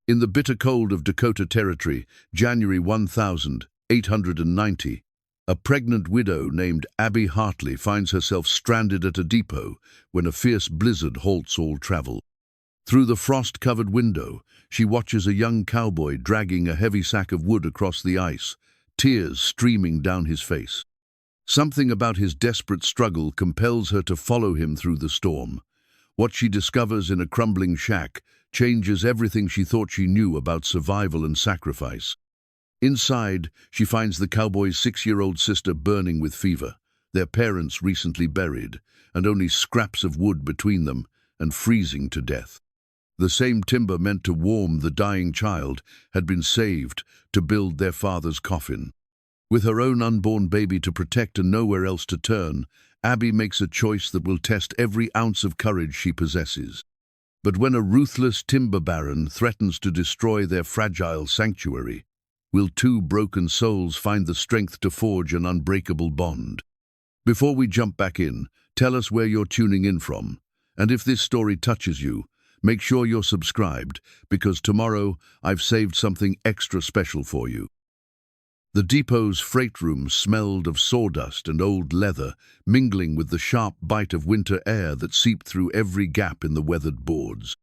In the bitter cold of Dakota Territory, January 1890, a pregnant widow named Abby Hartley finds herself stranded at a depot when a fierce blizzard halts all travel. Through the frost-covered window, she watches a young cowboy dragging a heavy sack of wood across the ice, tears streaming down his face. Something about his desperate struggle compels her to follow him through the storm. What she discovers in a crumbling shack changes everything she thought she knew about survival and sacrifice. Inside, she finds the cowboy's 6-year-old sister burning with fever, their parents recently buried, and only scraps of wood between them, and freezing to death. The same timber meant to warm the dying child had been saved to build their father's coffin. With her own unborn baby to protect and nowhere else to turn, Abby makes a choice that will test every ounce of courage she possesses. But when a ruthless timber baron threatens to destroy their fragile sanctuary, will two broken souls find the strength to forge an unbreakable bond? Before we jump back in, tell us where you're tuning in from. And if this story touches you, make sure you're subscribed, because tomorrow I've saved something extra special for you. The depot's freight room smelled of sawdust and old leather, mingling with the sharp bite of winter air that seeped through every gap in the weathered boards.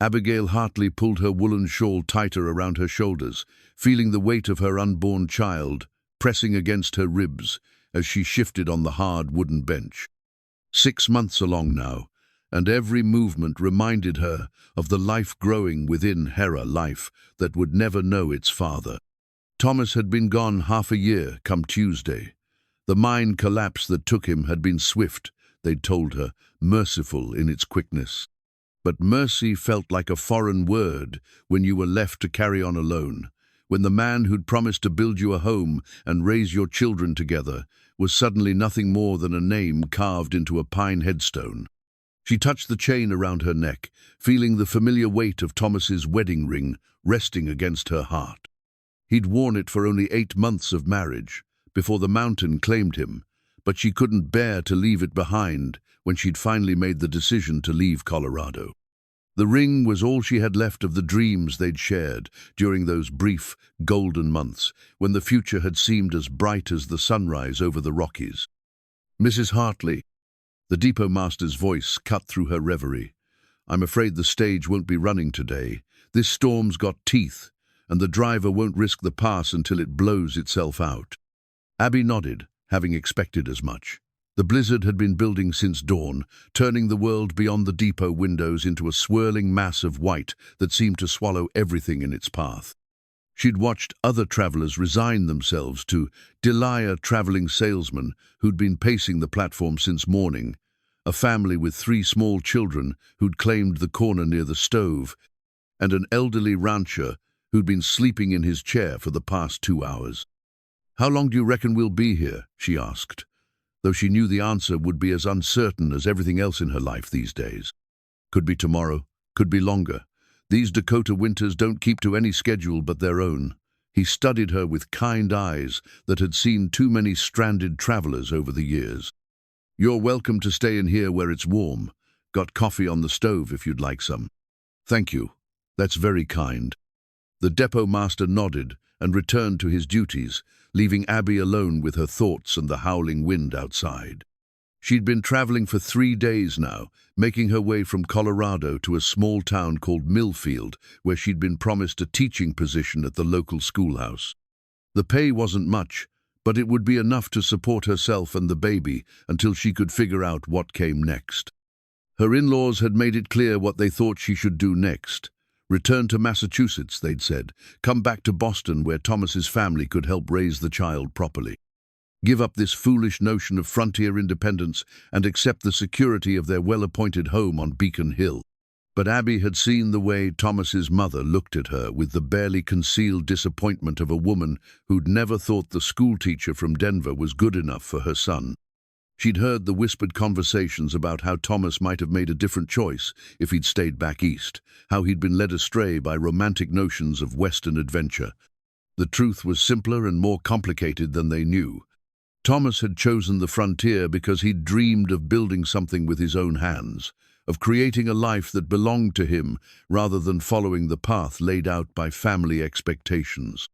Abigail Hartley pulled her woolen shawl tighter around her shoulders, feeling the weight of her unborn child pressing against her ribs as she shifted on the hard wooden bench. 6 months along now, and every movement reminded her of the life growing within her life that would never know its father. Thomas had been gone half a year come Tuesday. The mine collapse that took him had been swift, they'd told her, merciful in its quickness. But mercy felt like a foreign word when you were left to carry on alone, when the man who'd promised to build you a home and raise your children together was suddenly nothing more than a name carved into a pine headstone. She touched the chain around her neck, feeling the familiar weight of Thomas's wedding ring resting against her heart. He'd worn it for only 8 months of marriage, before the mountain claimed him, but she couldn't bear to leave it behind when she'd finally made the decision to leave Colorado. The ring was all she had left of the dreams they'd shared during those brief, golden months, when the future had seemed as bright as the sunrise over the Rockies. "Mrs. Hartley," the depot master's voice cut through her reverie. "I'm afraid the stage won't be running today. This storm's got teeth, and the driver won't risk the pass until it blows itself out." Abby nodded, having expected as much. The blizzard had been building since dawn, turning the world beyond the depot windows into a swirling mass of white that seemed to swallow everything in its path. She'd watched other travelers resign themselves to Delia, a traveling salesman who'd been pacing the platform since morning, a family with 3 small children who'd claimed the corner near the stove, and an elderly rancher who'd been sleeping in his chair for the past 2 hours. "How long do you reckon we'll be here?" she asked, though she knew the answer would be as uncertain as everything else in her life these days. Could be tomorrow, could be longer. These Dakota winters don't keep to any schedule but their own. He studied her with kind eyes that had seen too many stranded travelers over the years. "You're welcome to stay in here where it's warm. Got coffee on the stove if you'd like some." "Thank you. That's very kind." The depot master nodded and returned to his duties, leaving Abby alone with her thoughts and the howling wind outside. She'd been traveling for 3 days now, making her way from Colorado to a small town called Millfield, where she'd been promised a teaching position at the local schoolhouse. The pay wasn't much, but it would be enough to support herself and the baby until she could figure out what came next. Her in-laws had made it clear what they thought she should do next. Return to Massachusetts, they'd said. Come back to Boston, where Thomas's family could help raise the child properly. Give up this foolish notion of frontier independence and accept the security of their well-appointed home on Beacon Hill. But Abby had seen the way Thomas's mother looked at her with the barely concealed disappointment of a woman who'd never thought the schoolteacher from Denver was good enough for her son. She'd heard the whispered conversations about how Thomas might have made a different choice if he'd stayed back east, how he'd been led astray by romantic notions of Western adventure. The truth was simpler and more complicated than they knew. Thomas had chosen the frontier because he'd dreamed of building something with his own hands, of creating a life that belonged to him rather than following the path laid out by family expectations.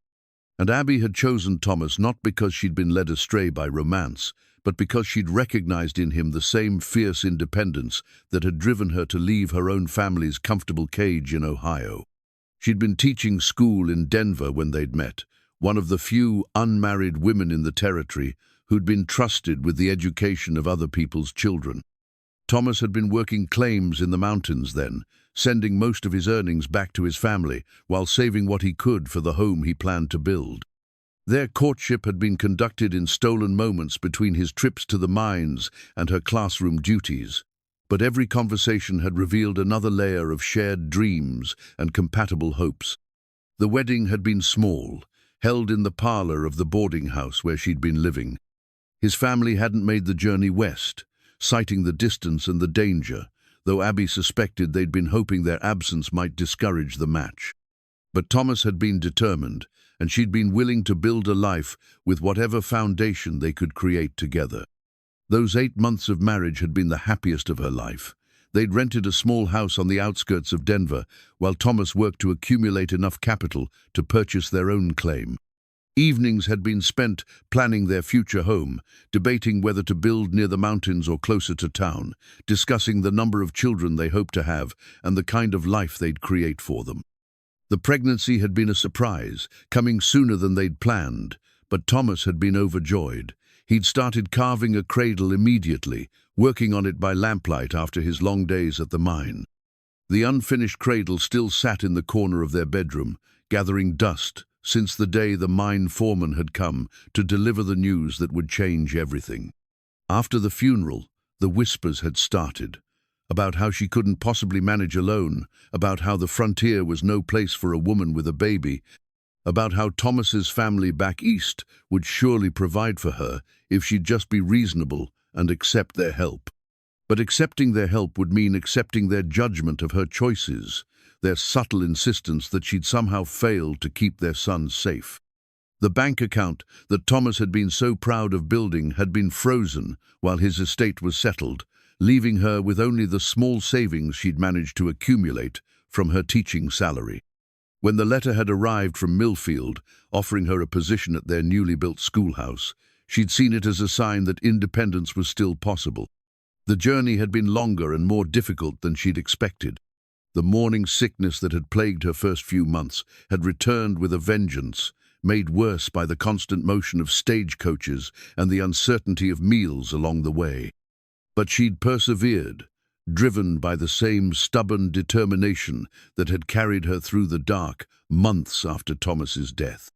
And Abby had chosen Thomas not because she'd been led astray by romance, but because she'd recognized in him the same fierce independence that had driven her to leave her own family's comfortable cage in Ohio. She'd been teaching school in Denver when they'd met, one of the few unmarried women in the territory who'd been trusted with the education of other people's children. Thomas had been working claims in the mountains then, sending most of his earnings back to his family while saving what he could for the home he planned to build. Their courtship had been conducted in stolen moments between his trips to the mines and her classroom duties, but every conversation had revealed another layer of shared dreams and compatible hopes. The wedding had been small, held in the parlor of the boarding house where she'd been living. His family hadn't made the journey west, citing the distance and the danger, though Abby suspected they'd been hoping their absence might discourage the match. But Thomas had been determined, and she'd been willing to build a life with whatever foundation they could create together. Those 8 months of marriage had been the happiest of her life. They'd rented a small house on the outskirts of Denver, while Thomas worked to accumulate enough capital to purchase their own claim. Evenings had been spent planning their future home, debating whether to build near the mountains or closer to town, discussing the number of children they hoped to have and the kind of life they'd create for them. The pregnancy had been a surprise, coming sooner than they'd planned, but Thomas had been overjoyed. He'd started carving a cradle immediately, working on it by lamplight after his long days at the mine. The unfinished cradle still sat in the corner of their bedroom, gathering dust, since the day the mine foreman had come to deliver the news that would change everything. After the funeral, the whispers had started, about how she couldn't possibly manage alone, about how the frontier was no place for a woman with a baby, about how Thomas's family back east would surely provide for her if she'd just be reasonable and accept their help. But accepting their help would mean accepting their judgment of her choices, their subtle insistence that she'd somehow failed to keep their son safe. The bank account that Thomas had been so proud of building had been frozen while his estate was settled, leaving her with only the small savings she'd managed to accumulate from her teaching salary. When the letter had arrived from Millfield, offering her a position at their newly built schoolhouse, she'd seen it as a sign that independence was still possible. The journey had been longer and more difficult than she'd expected. The morning sickness that had plagued her first few months had returned with a vengeance, made worse by the constant motion of stagecoaches and the uncertainty of meals along the way. But she'd persevered, driven by the same stubborn determination that had carried her through the dark months after Thomas's death.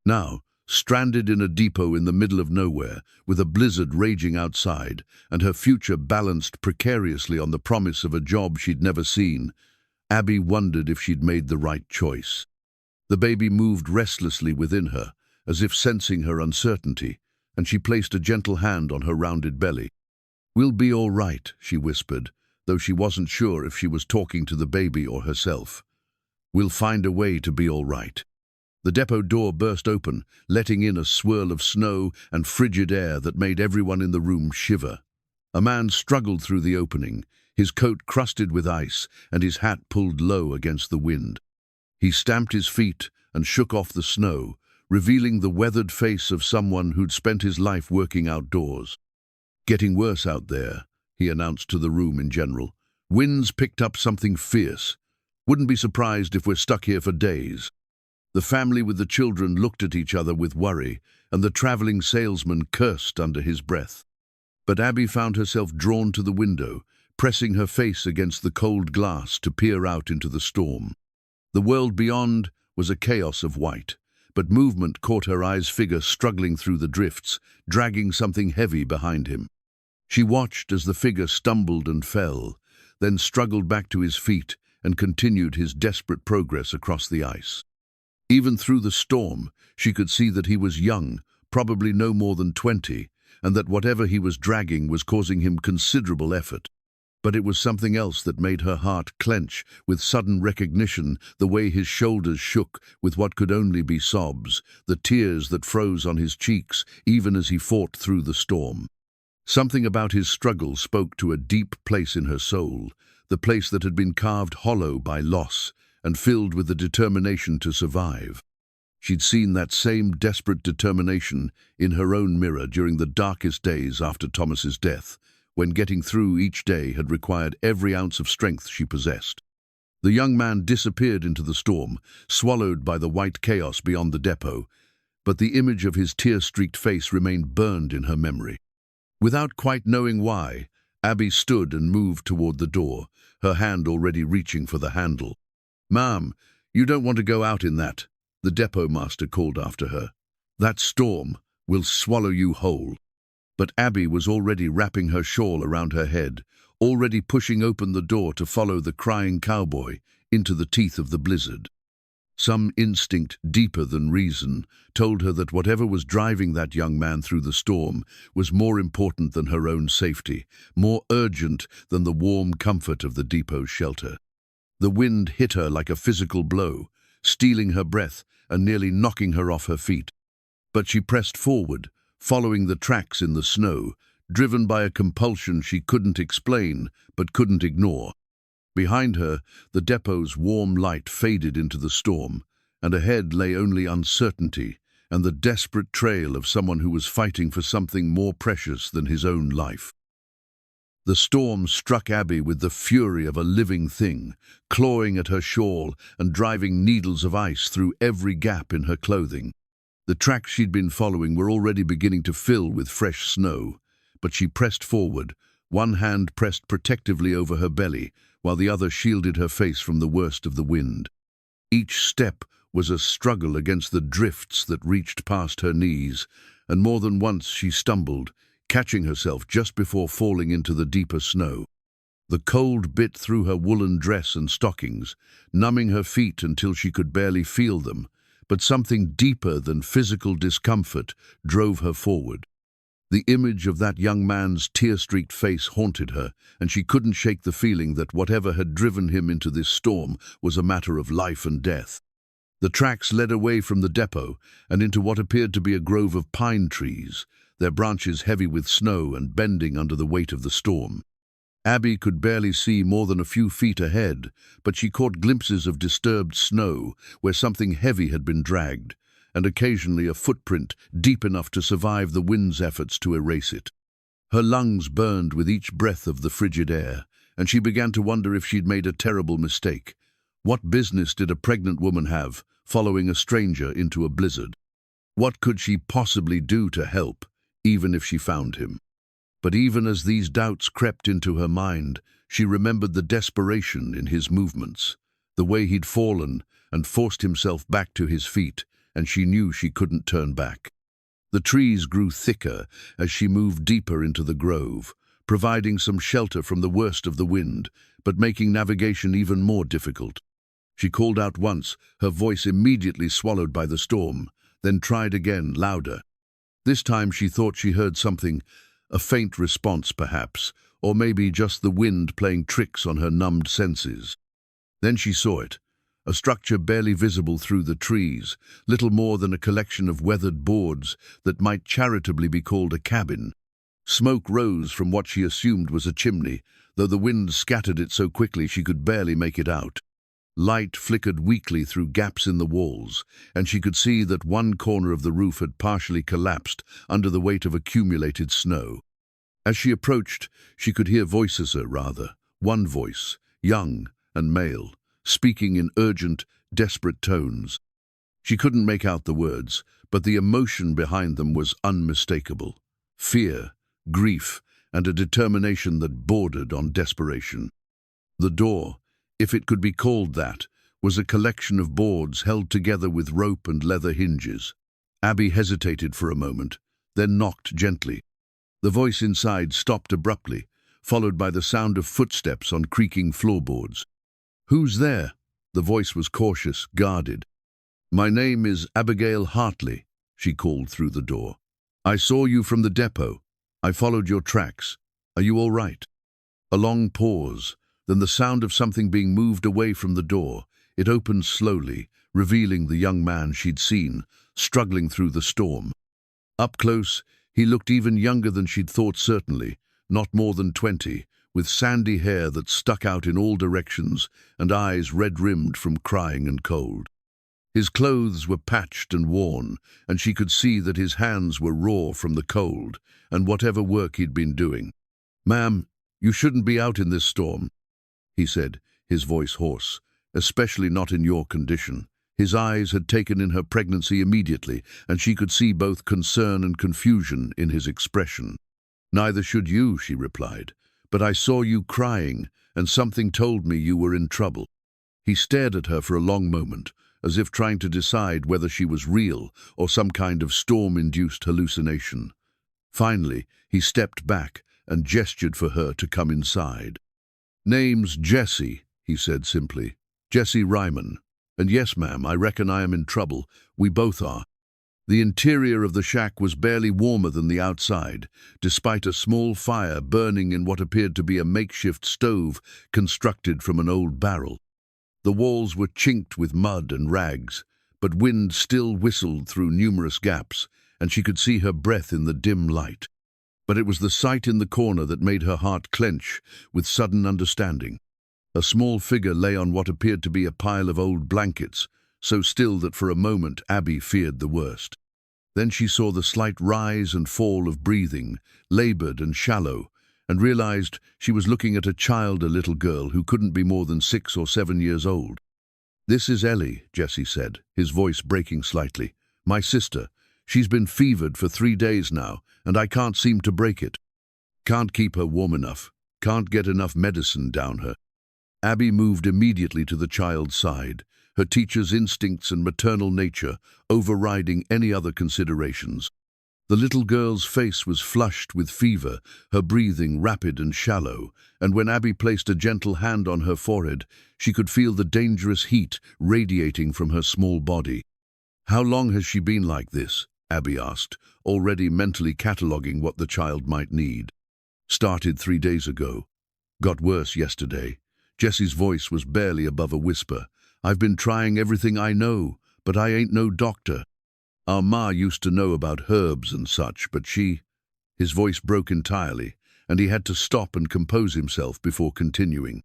Now, stranded in a depot in the middle of nowhere, with a blizzard raging outside, and her future balanced precariously on the promise of a job she'd never seen, Abby wondered if she'd made the right choice. The baby moved restlessly within her, as if sensing her uncertainty, and she placed a gentle hand on her rounded belly. "We'll be all right," she whispered, though she wasn't sure if she was talking to the baby or herself. "We'll find a way to be all right." The depot door burst open, letting in a swirl of snow and frigid air that made everyone in the room shiver. A man struggled through the opening, his coat crusted with ice and his hat pulled low against the wind. He stamped his feet and shook off the snow, revealing the weathered face of someone who'd spent his life working outdoors. "Getting worse out there," he announced to the room in general. "Winds picked up something fierce. Wouldn't be surprised if we're stuck here for days." The family with the children looked at each other with worry, and the traveling salesman cursed under his breath. But Abby found herself drawn to the window, pressing her face against the cold glass to peer out into the storm. The world beyond was a chaos of white, but movement caught her eye's figure struggling through the drifts, dragging something heavy behind him. She watched as the figure stumbled and fell, then struggled back to his feet and continued his desperate progress across the ice. Even through the storm, she could see that he was young, probably no more than 20, and that whatever he was dragging was causing him considerable effort. But it was something else that made her heart clench with sudden recognition, the way his shoulders shook with what could only be sobs, the tears that froze on his cheeks even as he fought through the storm. Something about his struggle spoke to a deep place in her soul, the place that had been carved hollow by loss and filled with the determination to survive. She'd seen that same desperate determination in her own mirror during the darkest days after Thomas's death, when getting through each day had required every ounce of strength she possessed. The young man disappeared into the storm, swallowed by the white chaos beyond the depot, but the image of his tear-streaked face remained burned in her memory. Without quite knowing why, Abby stood and moved toward the door, her hand already reaching for the handle. "Ma'am, you don't want to go out in that," the depot master called after her. "That storm will swallow you whole." But Abby was already wrapping her shawl around her head, already pushing open the door to follow the crying cowboy into the teeth of the blizzard. Some instinct deeper than reason told her that whatever was driving that young man through the storm was more important than her own safety, more urgent than the warm comfort of the depot's shelter. The wind hit her like a physical blow, stealing her breath and nearly knocking her off her feet. But she pressed forward, following the tracks in the snow, driven by a compulsion she couldn't explain but couldn't ignore. Behind her, the depot's warm light faded into the storm, and ahead lay only uncertainty and the desperate trail of someone who was fighting for something more precious than his own life. The storm struck Abby with the fury of a living thing, clawing at her shawl and driving needles of ice through every gap in her clothing. The tracks she'd been following were already beginning to fill with fresh snow, but she pressed forward, one hand pressed protectively over her belly, while the other shielded her face from the worst of the wind. Each step was a struggle against the drifts that reached past her knees, and more than once she stumbled, catching herself just before falling into the deeper snow. The cold bit through her woolen dress and stockings, numbing her feet until she could barely feel them, but something deeper than physical discomfort drove her forward. The image of that young man's tear-streaked face haunted her, and she couldn't shake the feeling that whatever had driven him into this storm was a matter of life and death. The tracks led away from the depot and into what appeared to be a grove of pine trees, their branches heavy with snow and bending under the weight of the storm. Abby could barely see more than a few feet ahead, but she caught glimpses of disturbed snow where something heavy had been dragged, and occasionally a footprint deep enough to survive the wind's efforts to erase it. Her lungs burned with each breath of the frigid air, and she began to wonder if she'd made a terrible mistake. What business did a pregnant woman have, following a stranger into a blizzard? What could she possibly do to help, even if she found him? But even as these doubts crept into her mind, she remembered the desperation in his movements, the way he'd fallen and forced himself back to his feet, and she knew she couldn't turn back. The trees grew thicker as she moved deeper into the grove, providing some shelter from the worst of the wind, but making navigation even more difficult. She called out once, her voice immediately swallowed by the storm, then tried again, louder. This time she thought she heard something, a faint response perhaps, or maybe just the wind playing tricks on her numbed senses. Then she saw it. A structure barely visible through the trees, little more than a collection of weathered boards that might charitably be called a cabin. Smoke rose from what she assumed was a chimney, though the wind scattered it so quickly she could barely make it out. Light flickered weakly through gaps in the walls, and she could see that one corner of the roof had partially collapsed under the weight of accumulated snow. As she approached, she could hear voices, one voice, young and male, speaking in urgent, desperate tones. She couldn't make out the words, but the emotion behind them was unmistakable. Fear, grief, and a determination that bordered on desperation. The door, if it could be called that, was a collection of boards held together with rope and leather hinges. Abby hesitated for a moment, then knocked gently. The voice inside stopped abruptly, followed by the sound of footsteps on creaking floorboards. "Who's there?" The voice was cautious, guarded. "My name is Abby Hartley," she called through the door. "I saw you from the depot. I followed your tracks. Are you all right?" A long pause, then the sound of something being moved away from the door. It opened slowly, revealing the young man she'd seen, struggling through the storm. Up close, he looked even younger than she'd thought certainly, not more than 20, with sandy hair that stuck out in all directions and eyes red-rimmed from crying and cold. His clothes were patched and worn, and she could see that his hands were raw from the cold and whatever work he'd been doing. "Ma'am, you shouldn't be out in this storm," he said, his voice hoarse, "especially not in your condition." His eyes had taken in her pregnancy immediately, and she could see both concern and confusion in his expression. "Neither should you," she replied, "but I saw you crying, and something told me you were in trouble." He stared at her for a long moment, as if trying to decide whether she was real or some kind of storm-induced hallucination. Finally, he stepped back and gestured for her to come inside. "Name's Jessie," he said simply. "Jessie Ryman. And yes, ma'am, I reckon I am in trouble. We both are." The interior of the shack was barely warmer than the outside, despite a small fire burning in what appeared to be a makeshift stove constructed from an old barrel. The walls were chinked with mud and rags, but wind still whistled through numerous gaps, and she could see her breath in the dim light. But it was the sight in the corner that made her heart clench with sudden understanding. A small figure lay on what appeared to be a pile of old blankets, so still that for a moment Abby feared the worst. Then she saw the slight rise and fall of breathing, labored and shallow, and realized she was looking at a little girl who couldn't be more than 6 or 7 years old. "This is Ellie," Jessie said, his voice breaking slightly. "My sister. She's been fevered for 3 days now, and I can't seem to break it. Can't keep her warm enough. Can't get enough medicine down her." Abby moved immediately to the child's side, her teacher's instincts and maternal nature overriding any other considerations. The little girl's face was flushed with fever, her breathing rapid and shallow, and when Abby placed a gentle hand on her forehead, she could feel the dangerous heat radiating from her small body. "How long has she been like this?" Abby asked, already mentally cataloguing what the child might need. "Started 3 days ago. Got worse yesterday." Jessie's voice was barely above a whisper. "I've been trying everything I know, but I ain't no doctor. Our ma used to know about herbs and such, but she—" His voice broke entirely, and he had to stop and compose himself before continuing.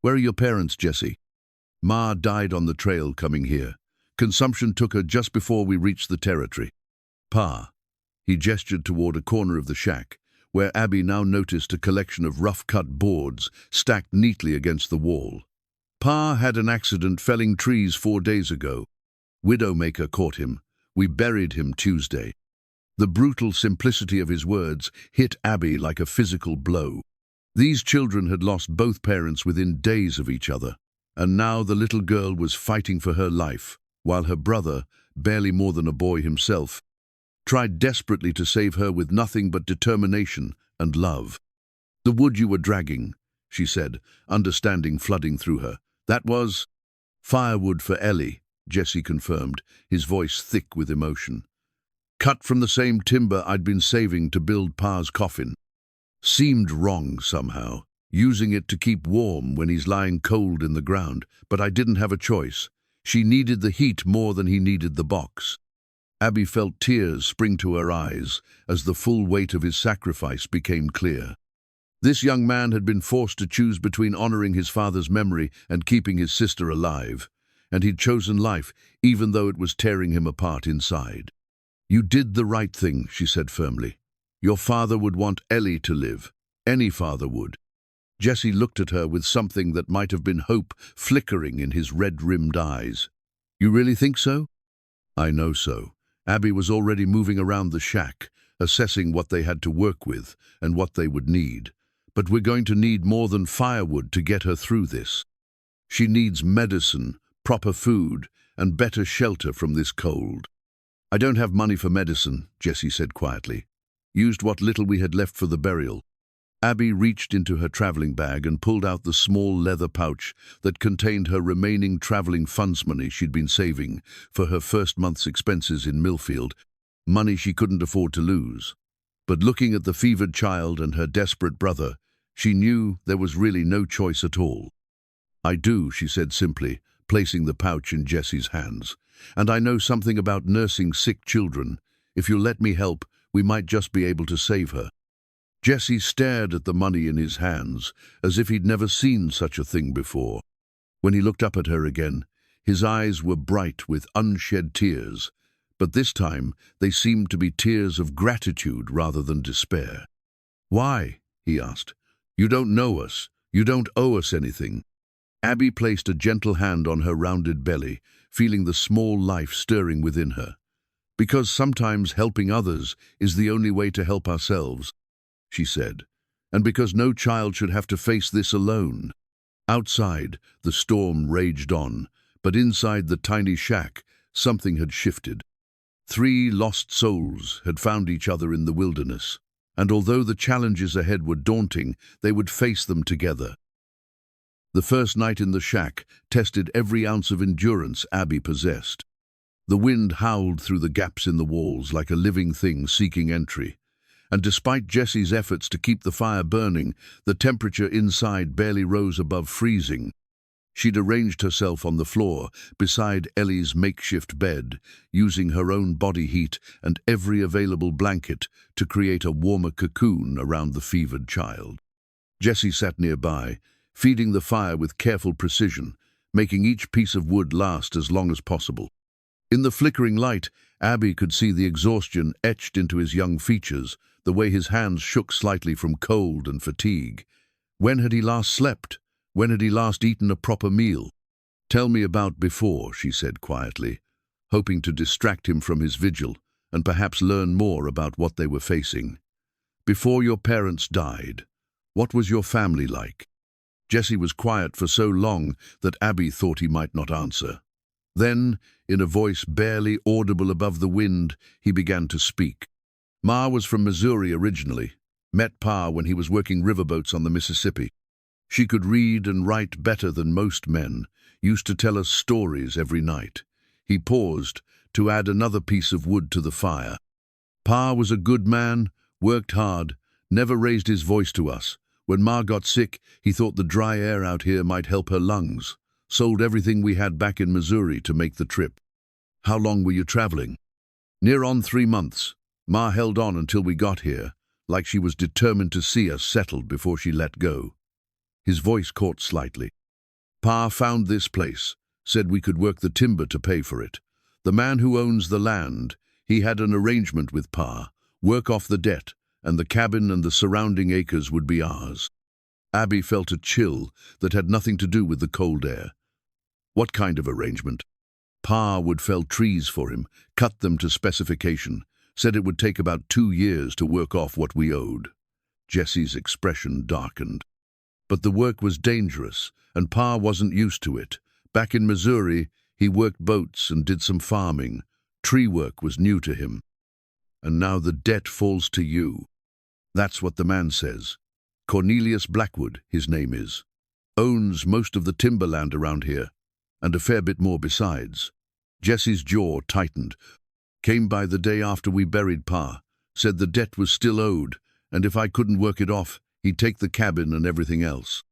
"Where are your parents, Jessie?" "Ma died on the trail coming here. Consumption took her just before we reached the territory." "Pa." He gestured toward a corner of the shack, where Abby now noticed a collection of rough-cut boards stacked neatly against the wall. "Pa had an accident felling trees 4 days ago. Widowmaker caught him. We buried him Tuesday." The brutal simplicity of his words hit Abby like a physical blow. These children had lost both parents within days of each other, and now the little girl was fighting for her life, while her brother, barely more than a boy himself, tried desperately to save her with nothing but determination and love. "The wood you were dragging," she said, understanding flooding through her. "That was—" "Firewood for Ellie," Jessie confirmed, his voice thick with emotion. "Cut from the same timber I'd been saving to build Pa's coffin. Seemed wrong somehow, using it to keep warm when he's lying cold in the ground, but I didn't have a choice. She needed the heat more than he needed the box." Abby felt tears spring to her eyes as the full weight of his sacrifice became clear. This young man had been forced to choose between honoring his father's memory and keeping his sister alive, and he'd chosen life even though it was tearing him apart inside. "You did the right thing," she said firmly. "Your father would want Ellie to live. Any father would." Jessie looked at her with something that might have been hope flickering in his red-rimmed eyes. "You really think so?" "I know so." Abby was already moving around the shack, assessing what they had to work with and what they would need. "But we're going to need more than firewood to get her through this. She needs medicine, proper food, and better shelter from this cold." "I don't have money for medicine," Jessie said quietly. "Used what little we had left for the burial." Abby reached into her traveling bag and pulled out the small leather pouch that contained her remaining traveling funds money she'd been saving for her first month's expenses in Millfield, money she couldn't afford to lose. But looking at the fevered child and her desperate brother, she knew there was really no choice at all. "I do," she said simply, placing the pouch in Jessie's hands. "And I know something about nursing sick children. If you'll let me help, we might just be able to save her." Jesse stared at the money in his hands, as if he'd never seen such a thing before. When he looked up at her again, his eyes were bright with unshed tears, but this time they seemed to be tears of gratitude rather than despair. "Why?" he asked. "You don't know us. You don't owe us anything." Abby placed a gentle hand on her rounded belly, feeling the small life stirring within her. "Because sometimes helping others is the only way to help ourselves," she said, "and because no child should have to face this alone." Outside, the storm raged on, but inside the tiny shack, something had shifted. 3 lost souls had found each other in the wilderness, and although the challenges ahead were daunting, they would face them together. The first night in the shack tested every ounce of endurance Abby possessed. The wind howled through the gaps in the walls like a living thing seeking entry, and despite Jesse's efforts to keep the fire burning, the temperature inside barely rose above freezing. She'd arranged herself on the floor beside Ellie's makeshift bed, using her own body heat and every available blanket to create a warmer cocoon around the fevered child. Jesse sat nearby, feeding the fire with careful precision, making each piece of wood last as long as possible. In the flickering light, Abby could see the exhaustion etched into his young features, the way his hands shook slightly from cold and fatigue. When had he last slept? When had he last eaten a proper meal? "Tell me about before," she said quietly, hoping to distract him from his vigil and perhaps learn more about what they were facing. "Before your parents died, what was your family like?" Jesse was quiet for so long that Abby thought he might not answer. Then, in a voice barely audible above the wind, he began to speak. "Ma was from Missouri originally, met Pa when he was working riverboats on the Mississippi. She could read and write better than most men, used to tell us stories every night." He paused to add another piece of wood to the fire. "Pa was a good man, worked hard, never raised his voice to us. When Ma got sick, he thought the dry air out here might help her lungs. Sold everything we had back in Missouri to make the trip." "How long were you traveling?" "Near on 3 months. Ma held on until we got here, like she was determined to see us settled before she let go." His voice caught slightly. "Pa found this place, said we could work the timber to pay for it. The man who owns the land, he had an arrangement with Pa, work off the debt, and the cabin and the surrounding acres would be ours." Abby felt a chill that had nothing to do with the cold air. "What kind of arrangement?" "Pa would fell trees for him, cut them to specification, said it would take about 2 years to work off what we owed." Jesse's expression darkened. "But the work was dangerous, and Pa wasn't used to it. Back in Missouri, he worked boats and did some farming. Tree work was new to him. And now the debt falls to you." "That's what the man says. Cornelius Blackwood, his name is. Owns most of the timberland around here, and a fair bit more besides." Jesse's jaw tightened. "Came by the day after we buried Pa, said the debt was still owed, and if I couldn't work it off, he'd take the cabin and everything else."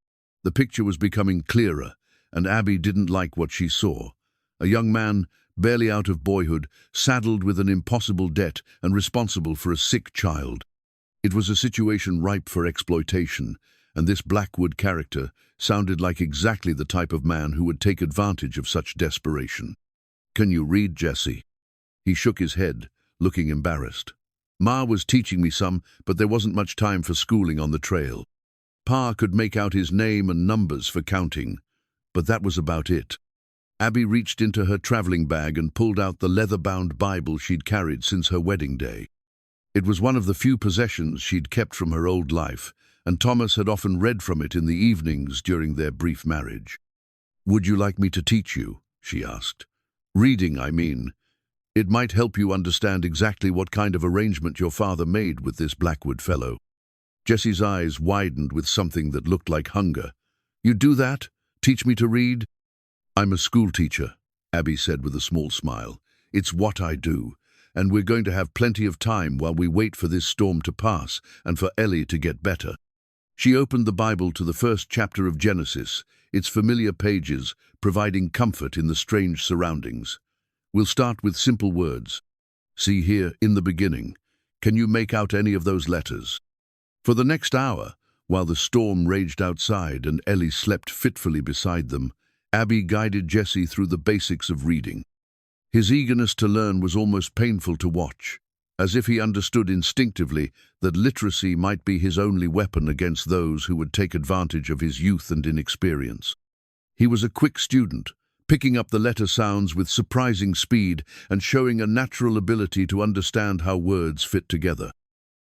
The picture was becoming clearer, and Abby didn't like what she saw. A young man, barely out of boyhood, saddled with an impossible debt and responsible for a sick child. It was a situation ripe for exploitation, and this Blackwood character sounded like exactly the type of man who would take advantage of such desperation. "Can you read, Jesse?" He shook his head, looking embarrassed. "Ma was teaching me some, but there wasn't much time for schooling on the trail. Pa could make out his name and numbers for counting, but that was about it." Abby reached into her traveling bag and pulled out the leather-bound Bible she'd carried since her wedding day. It was one of the few possessions she'd kept from her old life, and Thomas had often read from it in the evenings during their brief marriage. "Would you like me to teach you?" she asked. "Reading, I mean. It might help you understand exactly what kind of arrangement your father made with this Blackwood fellow." Jesse's eyes widened with something that looked like hunger. "You do that? Teach me to read?" "I'm a school teacher," Abby said with a small smile. "It's what I do, and we're going to have plenty of time while we wait for this storm to pass and for Ellie to get better." She opened the Bible to the first chapter of Genesis, its familiar pages providing comfort in the strange surroundings. "We'll start with simple words. See here, in the beginning. Can you make out any of those letters?" For the next hour, while the storm raged outside and Ellie slept fitfully beside them, Abby guided Jesse through the basics of reading. His eagerness to learn was almost painful to watch, as if he understood instinctively that literacy might be his only weapon against those who would take advantage of his youth and inexperience. He was a quick student, picking up the letter sounds with surprising speed and showing a natural ability to understand how words fit together.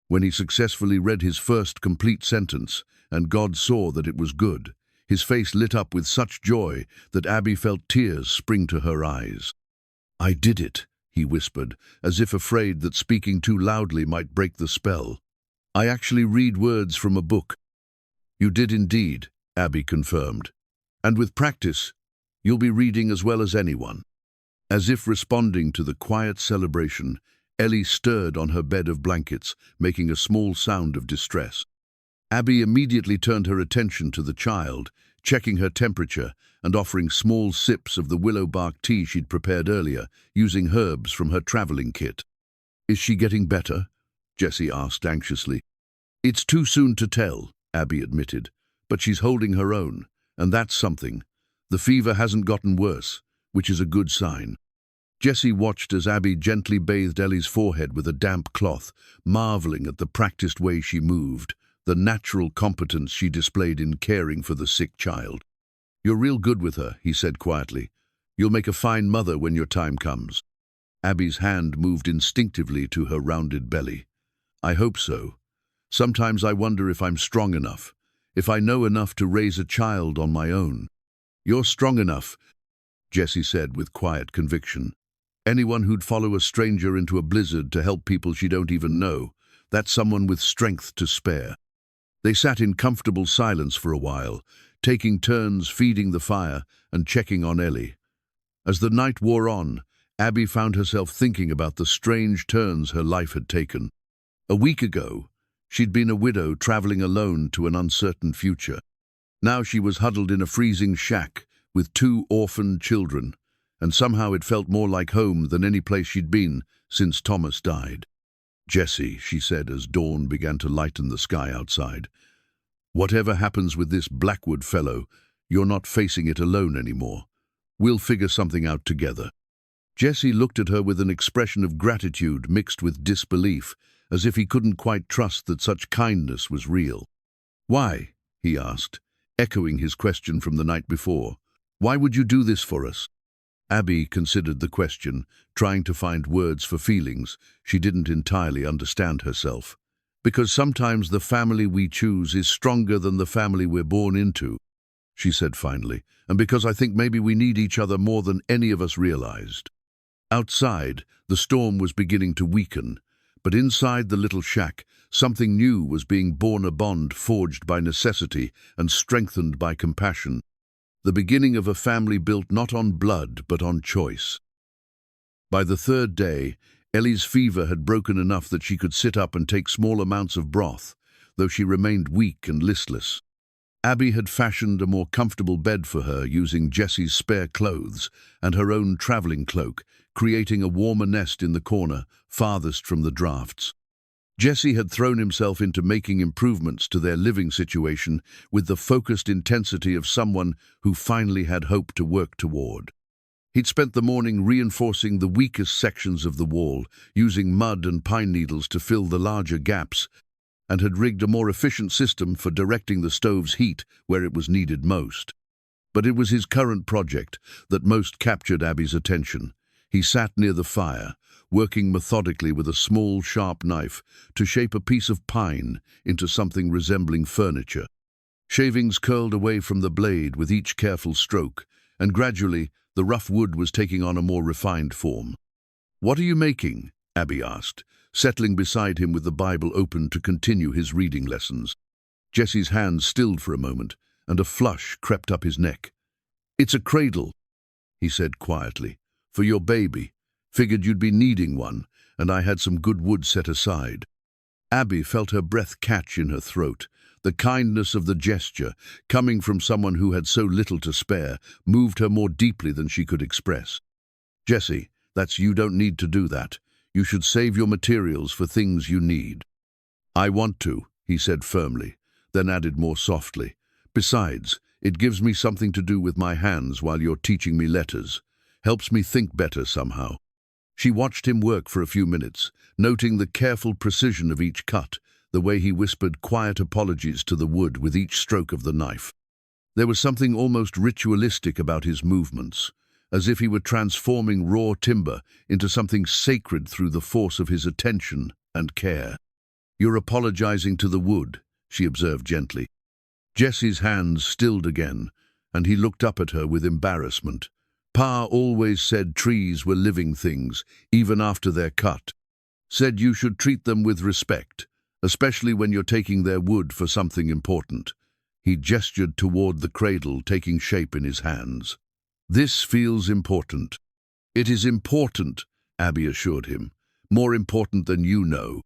When he successfully read his first complete sentence, and God saw that it was good, his face lit up with such joy that Abby felt tears spring to her eyes. "I did it," he whispered, as if afraid that speaking too loudly might break the spell. "I actually read words from a book." "You did indeed," Abby confirmed. "And with practice, you'll be reading as well as anyone." As if responding to the quiet celebration, Ellie stirred on her bed of blankets, making a small sound of distress. Abby immediately turned her attention to the child, checking her temperature and offering small sips of the willow bark tea she'd prepared earlier, using herbs from her traveling kit. "Is she getting better?" Jesse asked anxiously. "It's too soon to tell," Abby admitted, "but she's holding her own, and that's something. The fever hasn't gotten worse, which is a good sign." Jesse watched as Abby gently bathed Ellie's forehead with a damp cloth, marveling at the practiced way she moved, the natural competence she displayed in caring for the sick child. "You're real good with her," he said quietly. "You'll make a fine mother when your time comes." Abby's hand moved instinctively to her rounded belly. "I hope so. Sometimes I wonder if I'm strong enough, if I know enough to raise a child on my own." "You're strong enough," Jesse said with quiet conviction. "Anyone who'd follow a stranger into a blizzard to help people she don't even know, that's someone with strength to spare." They sat in comfortable silence for a while, taking turns feeding the fire and checking on Ellie. As the night wore on, Abby found herself thinking about the strange turns her life had taken. A week ago, she'd been a widow traveling alone to an uncertain future. Now she was huddled in a freezing shack with 2 orphaned children, and somehow it felt more like home than any place she'd been since Thomas died. "Jesse," she said as dawn began to lighten the sky outside, "whatever happens with this Blackwood fellow, you're not facing it alone anymore. We'll figure something out together." Jesse looked at her with an expression of gratitude mixed with disbelief, as if he couldn't quite trust that such kindness was real. "Why?" he asked, echoing his question from the night before. "Why would you do this for us?" Abby considered the question, trying to find words for feelings she didn't entirely understand herself. "Because sometimes the family we choose is stronger than the family we're born into," she said finally, "and because I think maybe we need each other more than any of us realized." Outside, the storm was beginning to weaken, but inside the little shack, something new was being born, a bond forged by necessity and strengthened by compassion. The beginning of a family built not on blood, but on choice. By the 3rd day, Ellie's fever had broken enough that she could sit up and take small amounts of broth, though she remained weak and listless. Abby had fashioned a more comfortable bed for her using Jesse's spare clothes and her own traveling cloak, creating a warmer nest in the corner, farthest from the drafts. Jesse had thrown himself into making improvements to their living situation with the focused intensity of someone who finally had hope to work toward. He'd spent the morning reinforcing the weakest sections of the wall, using mud and pine needles to fill the larger gaps, and had rigged a more efficient system for directing the stove's heat where it was needed most. But it was his current project that most captured Abby's attention. He sat near the fire, working methodically with a small, sharp knife to shape a piece of pine into something resembling furniture. Shavings curled away from the blade with each careful stroke, and gradually the rough wood was taking on a more refined form. "What are you making?" Abby asked, settling beside him with the Bible open to continue his reading lessons. Jesse's hand stilled for a moment, and a flush crept up his neck. "It's a cradle," he said quietly, "for your baby. Figured you'd be needing one, and I had some good wood set aside." Abby felt her breath catch in her throat. The kindness of the gesture, coming from someone who had so little to spare, moved her more deeply than she could express. "Jesse, you don't need to do that. You should save your materials for things you need." "I want to," he said firmly, then added more softly. Besides, it gives me something to do with my hands while you're teaching me letters. Helps me think better somehow. She watched him work for a few minutes, noting the careful precision of each cut, the way he whispered quiet apologies to the wood with each stroke of the knife. There was something almost ritualistic about his movements, as if he were transforming raw timber into something sacred through the force of his attention and care. "You're apologizing to the wood," she observed gently. Jesse's hands stilled again, and he looked up at her with embarrassment. "Pa always said trees were living things, even after they're cut. Said you should treat them with respect, especially when you're taking their wood for something important." He gestured toward the cradle taking shape in his hands. "This feels important." "It is important," Abby assured him. "More important than you know."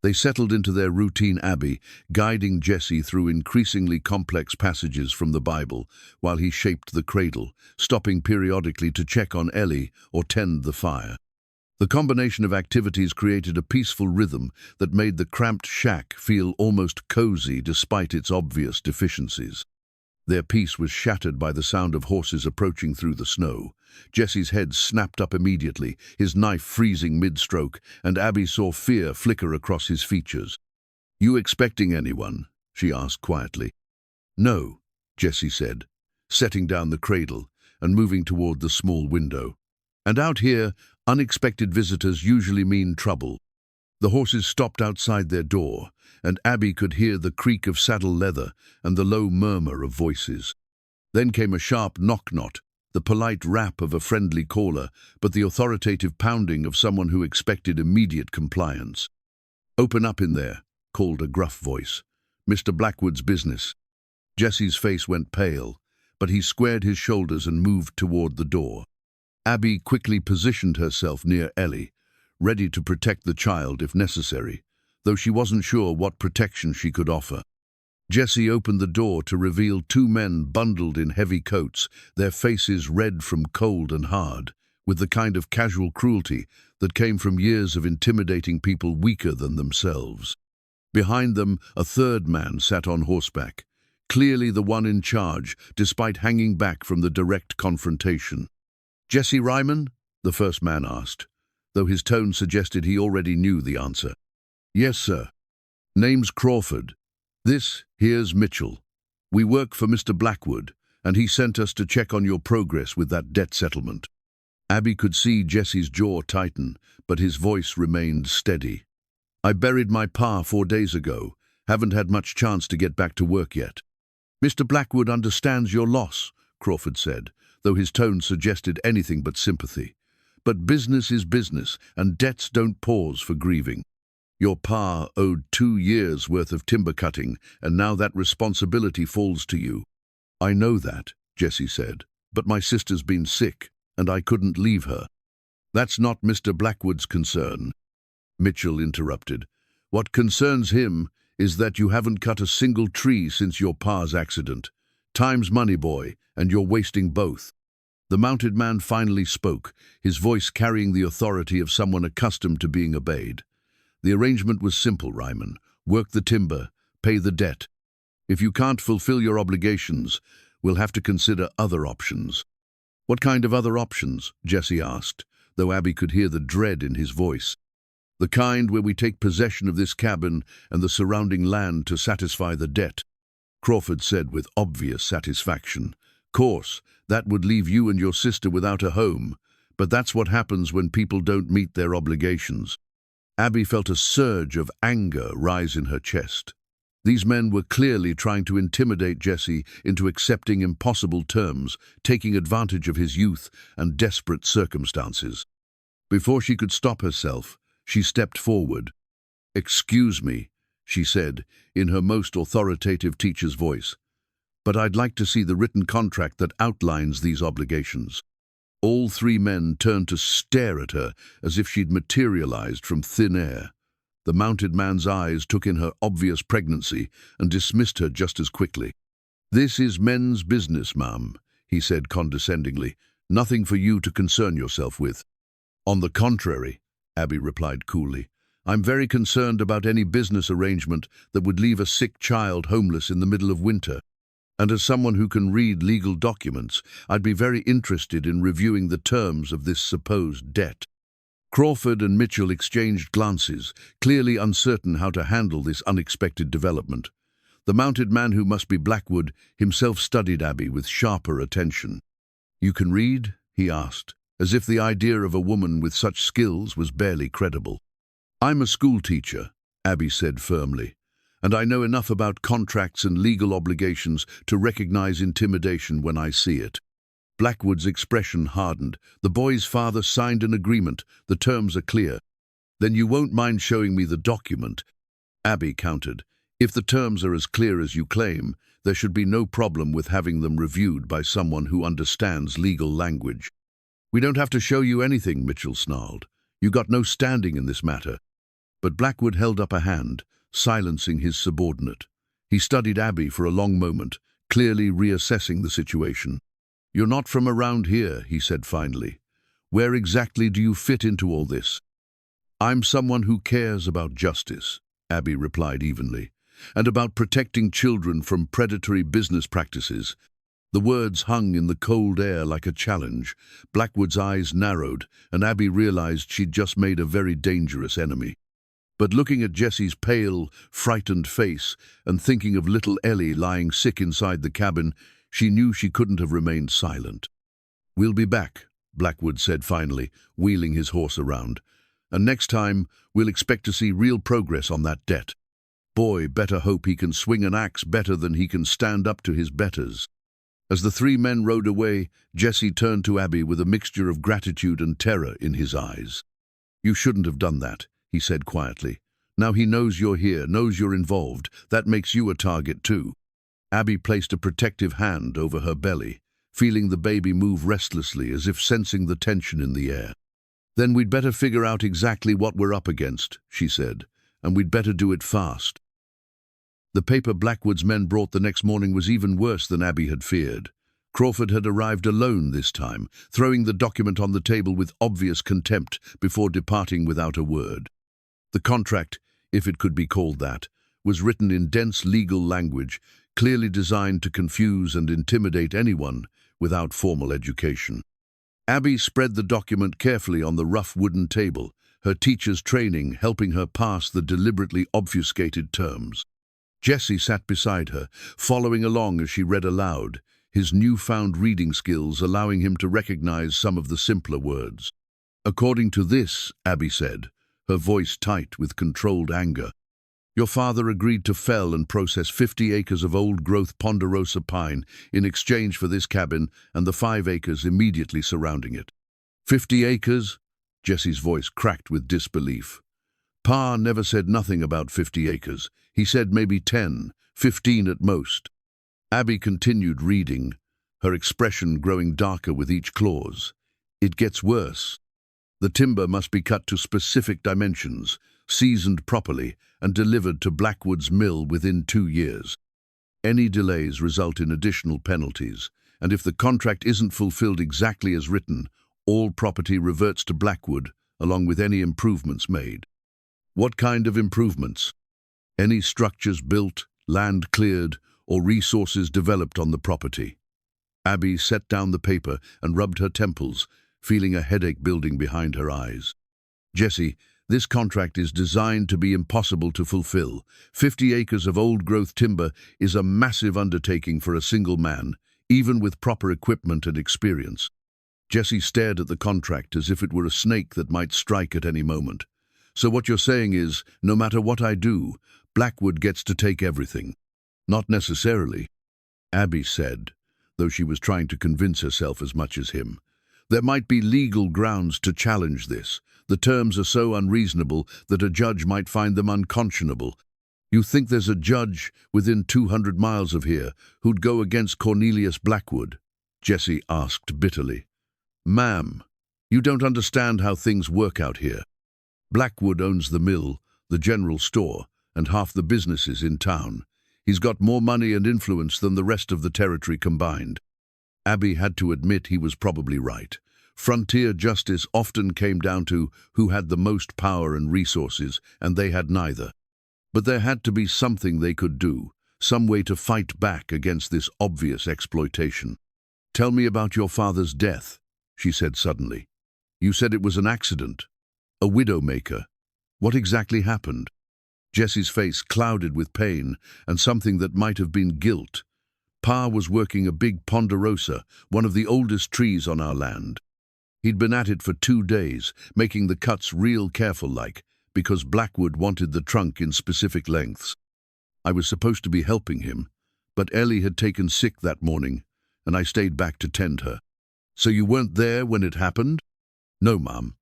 They settled into their routine, Abby guiding Jesse through increasingly complex passages from the Bible while he shaped the cradle, stopping periodically to check on Ellie or tend the fire. The combination of activities created a peaceful rhythm that made the cramped shack feel almost cozy despite its obvious deficiencies. Their peace was shattered by the sound of horses approaching through the snow. Jesse's head snapped up immediately, his knife freezing mid-stroke, and Abby saw fear flicker across his features. "You expecting anyone?" she asked quietly. "No," Jesse said, setting down the cradle and moving toward the small window. "And out here, unexpected visitors usually mean trouble." The horses stopped outside their door, and Abby could hear the creak of saddle leather and the low murmur of voices. Then came a sharp knock-knock, the polite rap of a friendly caller, but the authoritative pounding of someone who expected immediate compliance. "Open up in there," called a gruff voice. "Mr. Blackwood's business." Jesse's face went pale, but he squared his shoulders and moved toward the door. Abby quickly positioned herself near Ellie, ready to protect the child if necessary, though she wasn't sure what protection she could offer. Jesse opened the door to reveal two men bundled in heavy coats, their faces red from cold and hard, with the kind of casual cruelty that came from years of intimidating people weaker than themselves. Behind them, a third man sat on horseback, clearly the one in charge, despite hanging back from the direct confrontation. "Jesse Ryman?" the first man asked, though his tone suggested he already knew the answer. "Yes, sir. Name's Crawford. Here's Mitchell. We work for Mr. Blackwood, and he sent us to check on your progress with that debt settlement." Abby could see Jesse's jaw tighten, but his voice remained steady. "I buried my pa 4 days ago. Haven't had much chance to get back to work yet." "Mr. Blackwood understands your loss," Crawford said, though his tone suggested anything but sympathy. "But business is business, and debts don't pause for grieving. Your pa owed 2 years' worth of timber cutting, and now that responsibility falls to you." "I know that," Jesse said, "but my sister's been sick, and I couldn't leave her." "That's not Mr. Blackwood's concern," Mitchell interrupted. "What concerns him is that you haven't cut a single tree since your pa's accident. Time's money, boy, and you're wasting both." The mounted man finally spoke, his voice carrying the authority of someone accustomed to being obeyed. "The arrangement was simple, Ryman. Work the timber, pay the debt. If you can't fulfill your obligations, we'll have to consider other options." "What kind of other options?" Jesse asked, though Abby could hear the dread in his voice. "The kind where we take possession of this cabin and the surrounding land to satisfy the debt," Crawford said with obvious satisfaction. "Course, that would leave you and your sister without a home, but that's what happens when people don't meet their obligations." Abby felt a surge of anger rise in her chest. These men were clearly trying to intimidate Jesse into accepting impossible terms, taking advantage of his youth and desperate circumstances. Before she could stop herself, she stepped forward. "Excuse me," she said, in her most authoritative teacher's voice, "but I'd like to see the written contract that outlines these obligations." All 3 men turned to stare at her as if she'd materialized from thin air. The mounted man's eyes took in her obvious pregnancy and dismissed her just as quickly. "This is men's business, ma'am," he said condescendingly. "Nothing for you to concern yourself with." "On the contrary," Abby replied coolly, I'm very concerned about any business arrangement that would leave a sick child homeless in the middle of winter. And as someone who can read legal documents, I'd be very interested in reviewing the terms of this supposed debt." Crawford and Mitchell exchanged glances, clearly uncertain how to handle this unexpected development. The mounted man, who must be Blackwood, himself studied Abby with sharper attention. "You can read?" he asked, as if the idea of a woman with such skills was barely credible. "I'm a school teacher," Abby said firmly, "and I know enough about contracts and legal obligations to recognize intimidation when I see it." Blackwood's expression hardened. The boy's father signed an agreement. The terms are clear. "Then you won't mind showing me the document?" Abby countered. "If the terms are as clear as you claim, there should be no problem with having them reviewed by someone who understands legal language." "We don't have to show you anything," Mitchell snarled. "You got no standing in this matter." But Blackwood held up a hand, silencing his subordinate. He studied Abby for a long moment, clearly reassessing the situation. "You're not from around here," he said finally. "Where exactly do you fit into all this?" "I'm someone who cares about justice," Abby replied evenly, "and about protecting children from predatory business practices." The words hung in the cold air like a challenge. Blackwood's eyes narrowed, and Abby realized she'd just made a very dangerous enemy. But looking at Jesse's pale, frightened face and thinking of little Ellie lying sick inside the cabin, she knew she couldn't have remained silent. "We'll be back," Blackwood said finally, wheeling his horse around. "And next time, we'll expect to see real progress on that debt. Boy, better hope he can swing an axe better than he can stand up to his betters." As the three men rode away, Jesse turned to Abby with a mixture of gratitude and terror in his eyes. "You shouldn't have done that," he said quietly. "Now he knows you're here, knows you're involved. That makes you a target too." Abby placed a protective hand over her belly, feeling the baby move restlessly as if sensing the tension in the air. "Then we'd better figure out exactly what we're up against," she said, "and we'd better do it fast." The paper Blackwood's men brought the next morning was even worse than Abby had feared. Crawford had arrived alone this time, throwing the document on the table with obvious contempt before departing without a word. The contract, if it could be called that, was written in dense legal language, clearly designed to confuse and intimidate anyone without formal education. Abby spread the document carefully on the rough wooden table, her teacher's training helping her pass the deliberately obfuscated terms. Jesse sat beside her, following along as she read aloud, his newfound reading skills allowing him to recognize some of the simpler words. "According to this," Abby said, her voice tight with controlled anger, "your father agreed to fell and process 50 acres of old-growth ponderosa pine in exchange for this cabin and the 5 acres immediately surrounding it." 50 acres? Jesse's voice cracked with disbelief. "Pa never said nothing about 50 acres. He said maybe 10, 15 at most." Abby continued reading, her expression growing darker with each clause. "It gets worse. The timber must be cut to specific dimensions, seasoned properly, and delivered to Blackwood's mill within 2 years. Any delays result in additional penalties, and if the contract isn't fulfilled exactly as written, all property reverts to Blackwood, along with any improvements made." "What kind of improvements?" "Any structures built, land cleared, or resources developed on the property." Abby set down the paper and rubbed her temples, feeling a headache building behind her eyes. "Jesse, this contract is designed to be impossible to fulfill. 50 acres of old-growth timber is a massive undertaking for a single man, even with proper equipment and experience." Jesse stared at the contract as if it were a snake that might strike at any moment. "So what you're saying is, no matter what I do, Blackwood gets to take everything?" "Not necessarily," Abby said, though she was trying to convince herself as much as him. "There might be legal grounds to challenge this. The terms are so unreasonable that a judge might find them unconscionable." "You think there's a judge within 200 miles of here who'd go against Cornelius Blackwood?" Jesse asked bitterly. "Ma'am, you don't understand how things work out here. Blackwood owns the mill, the general store, and half the businesses in town. He's got more money and influence than the rest of the territory combined." Abby had to admit he was probably right. Frontier justice often came down to who had the most power and resources, and they had neither. But there had to be something they could do, some way to fight back against this obvious exploitation. "Tell me about your father's death," she said suddenly. "You said it was an accident, a widowmaker. What exactly happened?" Jesse's face clouded with pain and something that might have been guilt. Pa was working a big ponderosa, one of the oldest trees on our land. He'd been at it for 2 days, making the cuts real careful-like, because Blackwood wanted the trunk in specific lengths. I was supposed to be helping him, but Ellie had taken sick that morning, and I stayed back to tend her. "So you weren't there when it happened?" "No, Mum.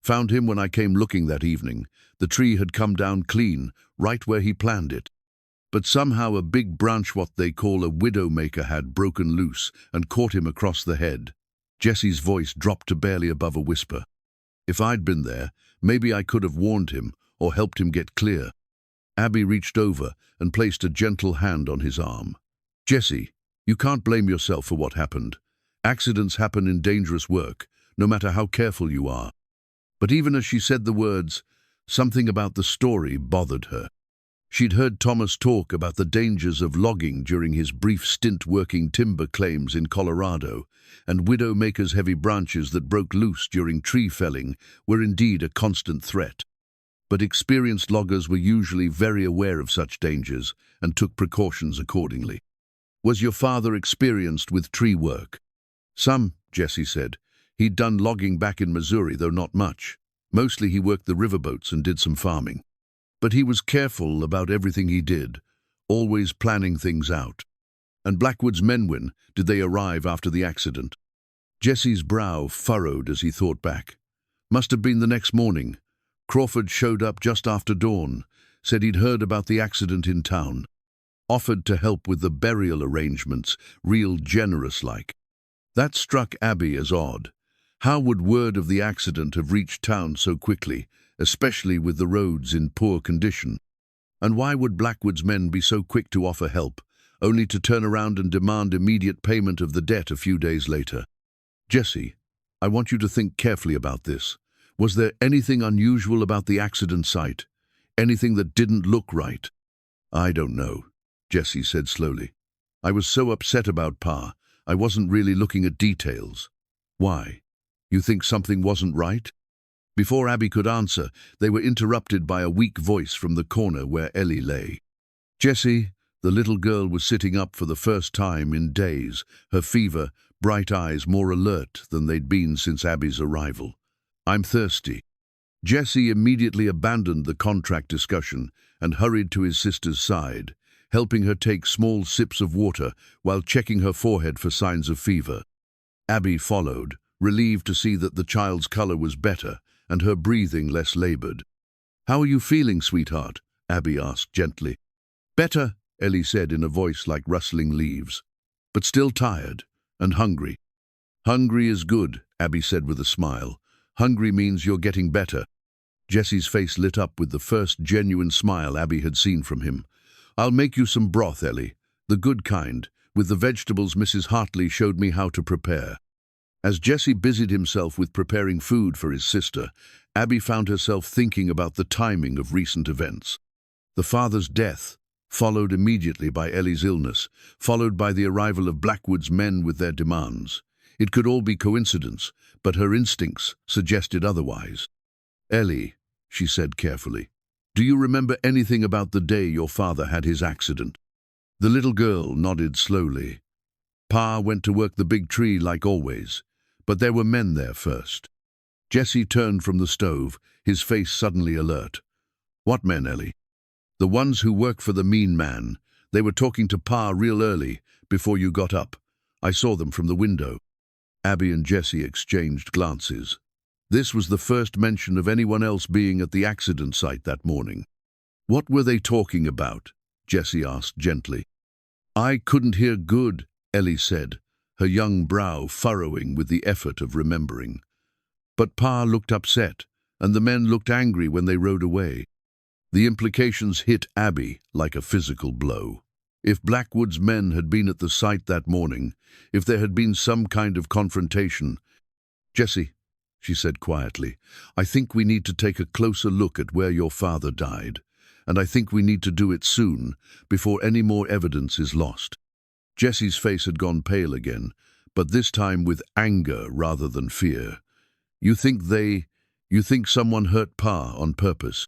Found him when I came looking that evening. The tree had come down clean, right where he planned it. But somehow a big branch what they call a widowmaker had broken loose and caught him across the head." Jesse's voice dropped to barely above a whisper. "If I'd been there, maybe I could have warned him or helped him get clear." Abby reached over and placed a gentle hand on his arm. "Jesse, you can't blame yourself for what happened. Accidents happen in dangerous work, no matter how careful you are." But even as she said the words, something about the story bothered her. She'd heard Thomas talk about the dangers of logging during his brief stint working timber claims in Colorado, and widowmaker's heavy branches that broke loose during tree felling were indeed a constant threat. But experienced loggers were usually very aware of such dangers and took precautions accordingly. "Was your father experienced with tree work?" "Some," Jesse said. "He'd done logging back in Missouri, though not much. Mostly he worked the riverboats and did some farming. But he was careful about everything he did, always planning things out." "And Blackwood's men, when did they arrive after the accident?" Jesse's brow furrowed as he thought back. "Must have been the next morning. Crawford showed up just after dawn, said he'd heard about the accident in town. Offered to help with the burial arrangements, real generous-like." That struck Abby as odd. How would word of the accident have reached town so quickly, especially with the roads in poor condition? And why would Blackwood's men be so quick to offer help, only to turn around and demand immediate payment of the debt a few days later? "Jesse, I want you to think carefully about this. Was there anything unusual about the accident site? Anything that didn't look right?" "I don't know," Jesse said slowly. "I was so upset about Pa, I wasn't really looking at details." "Why? You think something wasn't right?" Before Abby could answer, they were interrupted by a weak voice from the corner where Ellie lay. Jessie, the little girl, was sitting up for the first time in days, her fever, bright eyes more alert than they'd been since Abby's arrival. "I'm thirsty." Jesse immediately abandoned the contract discussion and hurried to his sister's side, helping her take small sips of water while checking her forehead for signs of fever. Abby followed, relieved to see that the child's color was better and her breathing less labored. "How are you feeling, sweetheart?" Abby asked gently. "Better," Ellie said in a voice like rustling leaves, "but still tired and hungry." "Hungry is good," Abby said with a smile. "Hungry means you're getting better." Jesse's face lit up with the first genuine smile Abby had seen from him. "I'll make you some broth, Ellie, the good kind, with the vegetables Mrs. Hartley showed me how to prepare." As Jesse busied himself with preparing food for his sister, Abby found herself thinking about the timing of recent events. The father's death, followed immediately by Ellie's illness, followed by the arrival of Blackwood's men with their demands. It could all be coincidence, but her instincts suggested otherwise. "Ellie," she said carefully, "do you remember anything about the day your father had his accident?" The little girl nodded slowly. "Pa went to work the big tree like always, but there were men there first." Jesse turned from the stove, his face suddenly alert. "What men, Ellie?" "The ones who work for the mean man. They were talking to Pa real early, before you got up. I saw them from the window." Abby and Jesse exchanged glances. This was the first mention of anyone else being at the accident site that morning. "What were they talking about?" Jesse asked gently. "I couldn't hear good," Ellie said, her young brow furrowing with the effort of remembering. "But Pa looked upset, and the men looked angry when they rode away." The implications hit Abby like a physical blow. If Blackwood's men had been at the site that morning, if there had been some kind of confrontation, "Jesse," she said quietly, "I think we need to take a closer look at where your father died, and I think we need to do it soon, before any more evidence is lost." Jesse's face had gone pale again, but this time with anger rather than fear. You think someone hurt Pa on purpose?"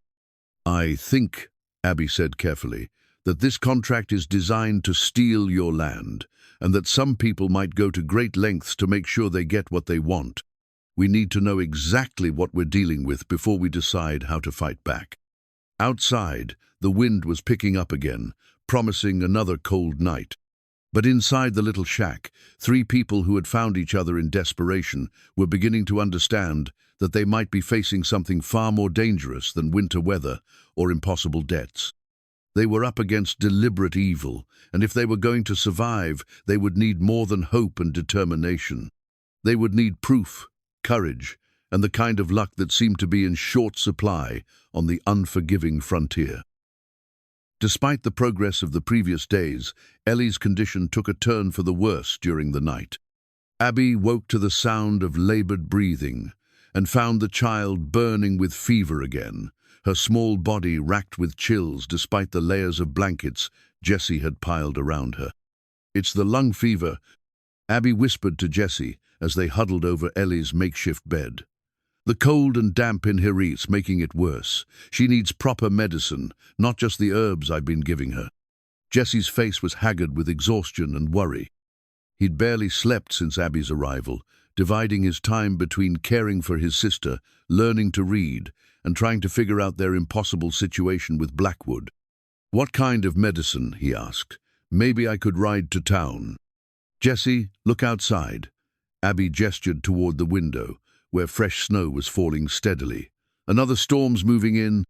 "I think," Abby said carefully, "that this contract is designed to steal your land, and that some people might go to great lengths to make sure they get what they want. We need to know exactly what we're dealing with before we decide how to fight back." Outside, the wind was picking up again, promising another cold night. But inside the little shack, three people who had found each other in desperation were beginning to understand that they might be facing something far more dangerous than winter weather or impossible debts. They were up against deliberate evil, and if they were going to survive, they would need more than hope and determination. They would need proof, courage, and the kind of luck that seemed to be in short supply on the unforgiving frontier. Despite the progress of the previous days, Ellie's condition took a turn for the worse during the night. Abby woke to the sound of labored breathing and found the child burning with fever again, her small body racked with chills despite the layers of blankets Jessie had piled around her. "It's the lung fever," Abby whispered to Jessie as they huddled over Ellie's makeshift bed. "The cold and damp in her eat's making it worse. She needs proper medicine, not just the herbs I've been giving her." Jessie's face was haggard with exhaustion and worry. He'd barely slept since Abby's arrival, dividing his time between caring for his sister, learning to read, and trying to figure out their impossible situation with Blackwood. "What kind of medicine?" he asked. "Maybe I could ride to town." "Jessie, look outside." Abby gestured toward the window, where fresh snow was falling steadily. "Another storm's moving in.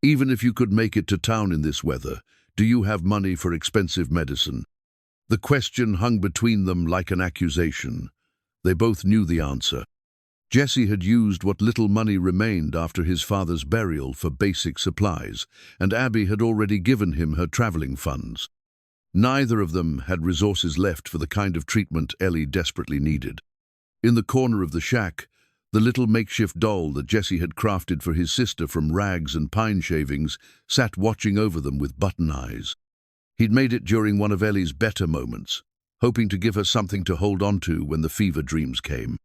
Even if you could make it to town in this weather, do you have money for expensive medicine?" The question hung between them like an accusation. They both knew the answer. Jesse had used what little money remained after his father's burial for basic supplies, and Abby had already given him her traveling funds. Neither of them had resources left for the kind of treatment Ellie desperately needed. In the corner of the shack, the little makeshift doll that Jesse had crafted for his sister from rags and pine shavings sat watching over them with button eyes. He'd made it during one of Ellie's better moments, hoping to give her something to hold on to when the fever dreams came.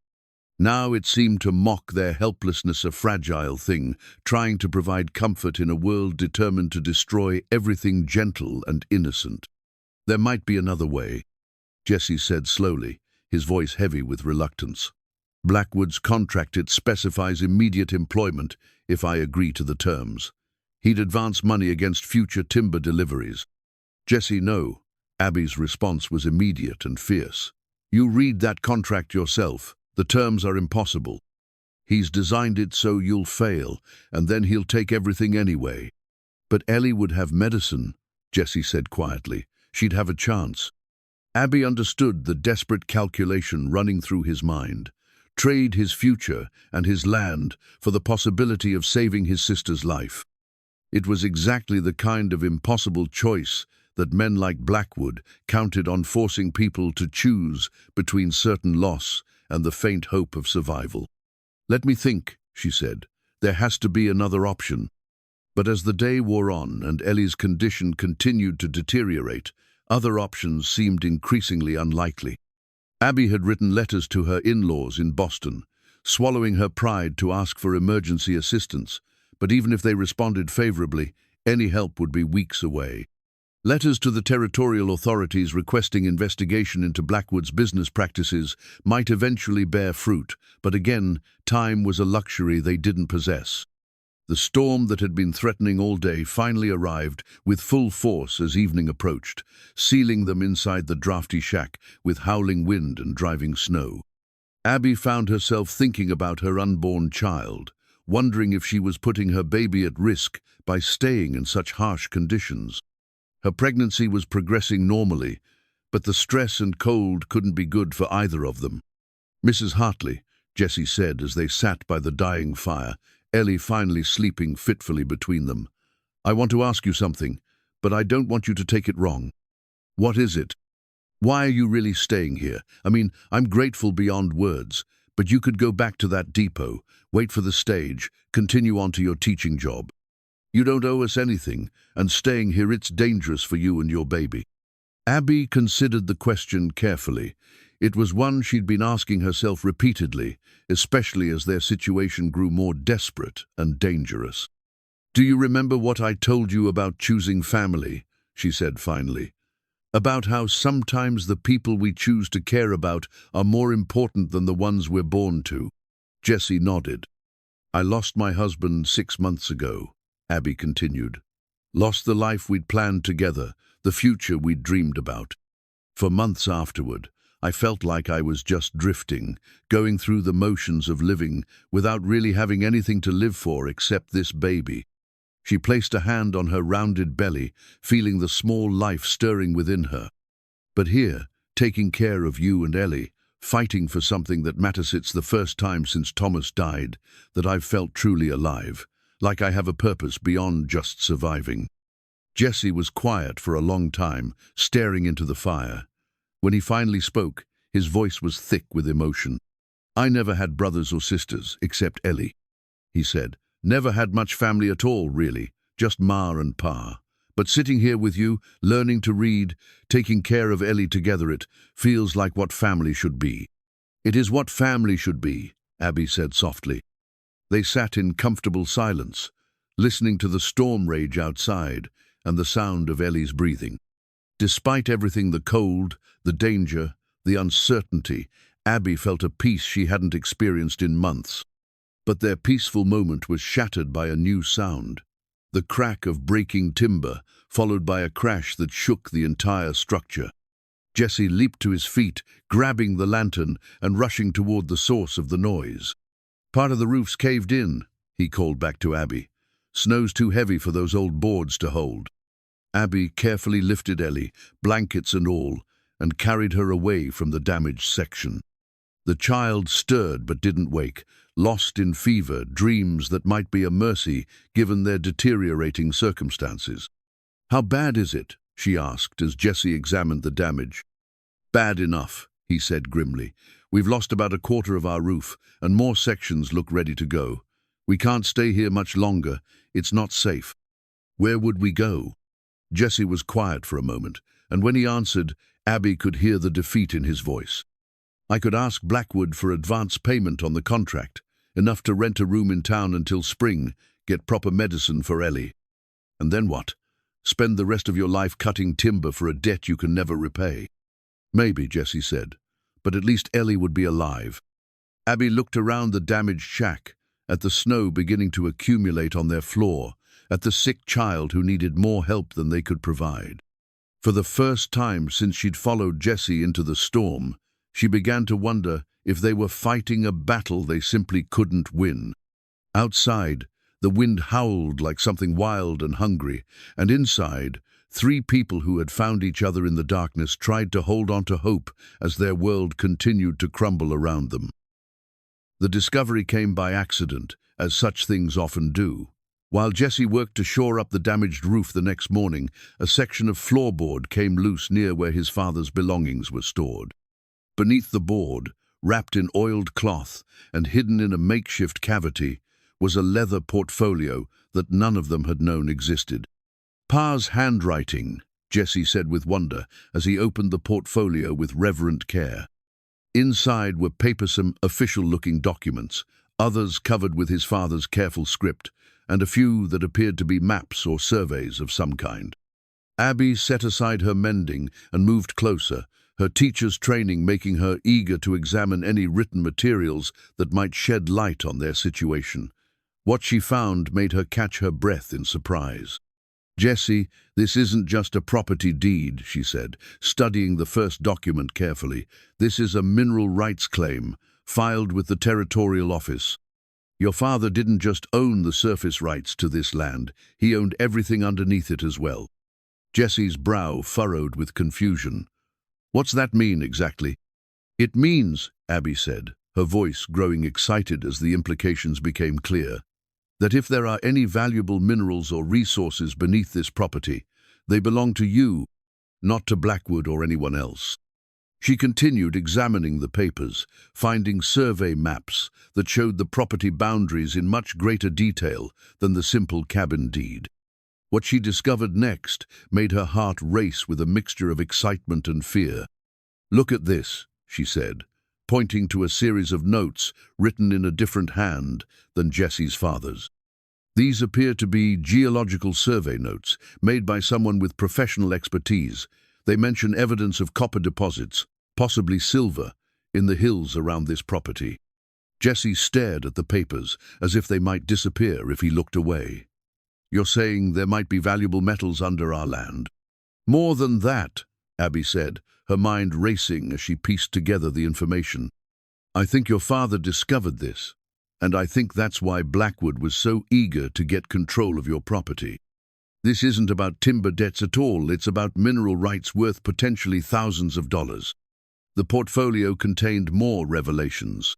Now it seemed to mock their helplessness, a fragile thing, trying to provide comfort in a world determined to destroy everything gentle and innocent. "There might be another way," Jesse said slowly, his voice heavy with reluctance. "Blackwood's contract, it specifies immediate employment if I agree to the terms. He'd advance money against future timber deliveries." "Jesse, no." Abby's response was immediate and fierce. "You read that contract yourself. The terms are impossible. He's designed it so you'll fail, and then he'll take everything anyway." "But Ellie would have medicine," Jesse said quietly. "She'd have a chance." Abby understood the desperate calculation running through his mind. Trade his future and his land for the possibility of saving his sister's life. It was exactly the kind of impossible choice that men like Blackwood counted on, forcing people to choose between certain loss and the faint hope of survival. "Let me think," she said. "There has to be another option." But as the day wore on and Ellie's condition continued to deteriorate, other options seemed increasingly unlikely. Abby had written letters to her in-laws in Boston, swallowing her pride to ask for emergency assistance, but even if they responded favorably, any help would be weeks away. Letters to the territorial authorities requesting investigation into Blackwood's business practices might eventually bear fruit, but again, time was a luxury they didn't possess. The storm that had been threatening all day finally arrived with full force as evening approached, sealing them inside the drafty shack with howling wind and driving snow. Abby found herself thinking about her unborn child, wondering if she was putting her baby at risk by staying in such harsh conditions. Her pregnancy was progressing normally, but the stress and cold couldn't be good for either of them. "Mrs. Hartley," Jesse said as they sat by the dying fire, Ellie finally sleeping fitfully between them. "I want to ask you something, but I don't want you to take it wrong." "What is it?" "Why are you really staying here? I mean, I'm grateful beyond words, But you could go back to that depot, wait for the stage, continue on to your teaching job. You don't owe us anything, and staying here, it's dangerous for you and your baby." Abby considered the question carefully. It was one she'd been asking herself repeatedly, especially as their situation grew more desperate and dangerous. "Do you remember what I told you about choosing family?" she said finally. "About how sometimes the people we choose to care about are more important than the ones we're born to." Jessie nodded. "I lost my husband 6 months ago," Abby continued. "Lost the life we'd planned together, the future we'd dreamed about. For months afterward, I felt like I was just drifting, going through the motions of living without really having anything to live for except this baby." She placed a hand on her rounded belly, feeling the small life stirring within her. "But here, taking care of you and Ellie, fighting for something that matters, it's the first time since Thomas died that I've felt truly alive, like I have a purpose beyond just surviving." Jessie was quiet for a long time, staring into the fire. When he finally spoke, his voice was thick with emotion. "I never had brothers or sisters, except Ellie," he said. "Never had much family at all, really, just Ma and Pa. But sitting here with you, learning to read, taking care of Ellie together, it feels like what family should be." "It is what family should be," Abby said softly. They sat in comfortable silence, listening to the storm rage outside and the sound of Ellie's breathing. Despite everything, the cold, the danger, the uncertainty, Abby felt a peace she hadn't experienced in months. But their peaceful moment was shattered by a new sound. The crack of breaking timber, followed by a crash that shook the entire structure. Jessie leaped to his feet, grabbing the lantern and rushing toward the source of the noise. "Part of the roof's caved in," he called back to Abby. "Snow's too heavy for those old boards to hold." Abby carefully lifted Ellie, blankets and all, and carried her away from the damaged section. The child stirred but didn't wake, lost in fever, dreams that might be a mercy given their deteriorating circumstances. "How bad is it?" she asked as Jessie examined the damage. "Bad enough," he said grimly. "We've lost about a quarter of our roof, and more sections look ready to go. We can't stay here much longer. It's not safe." "Where would we go?" Jessie was quiet for a moment, and when he answered, Abby could hear the defeat in his voice. "I could ask Blackwood for advance payment on the contract, enough to rent a room in town until spring, get proper medicine for Ellie." "And then what? Spend the rest of your life cutting timber for a debt you can never repay?" "Maybe," Jessie said, "but at least Ellie would be alive." Abby looked around the damaged shack, at the snow beginning to accumulate on their floor, at the sick child who needed more help than they could provide. For the first time since she'd followed Jessie into the storm, she began to wonder if they were fighting a battle they simply couldn't win. Outside, the wind howled like something wild and hungry, and inside, 3 people who had found each other in the darkness tried to hold on to hope as their world continued to crumble around them. The discovery came by accident, as such things often do. While Jessie worked to shore up the damaged roof the next morning, a section of floorboard came loose near where his father's belongings were stored. Beneath the board, wrapped in oiled cloth and hidden in a makeshift cavity, was a leather portfolio that none of them had known existed. "Pa's handwriting," Jessie said with wonder as he opened the portfolio with reverent care. Inside were papersome, official-looking documents, others covered with his father's careful script, and a few that appeared to be maps or surveys of some kind. Abby set aside her mending and moved closer, her teacher's training making her eager to examine any written materials that might shed light on their situation. What she found made her catch her breath in surprise. "Jessie, this isn't just a property deed," she said, studying the first document carefully. "This is a mineral rights claim, filed with the Territorial Office. Your father didn't just own the surface rights to this land, he owned everything underneath it as well." Jessie's brow furrowed with confusion. "What's that mean exactly?" "It means," Abby said, her voice growing excited as the implications became clear, "that if there are any valuable minerals or resources beneath this property, they belong to you, not to Blackwood or anyone else." She continued examining the papers, finding survey maps that showed the property boundaries in much greater detail than the simple cabin deed. What she discovered next made her heart race with a mixture of excitement and fear. "Look at this," she said, pointing to a series of notes written in a different hand than Jesse's father's. These appear to be geological survey notes made by someone with professional expertise. They mention evidence of copper deposits, possibly silver, in the hills around this property. Jesse stared at the papers as if they might disappear if he looked away. "You're saying there might be valuable metals under our land?" "More than that," Abby said, her mind racing as she pieced together the information. "I think your father discovered this, and I think that's why Blackwood was so eager to get control of your property. This isn't about timber debts at all, it's about mineral rights worth potentially thousands of dollars." The portfolio contained more revelations.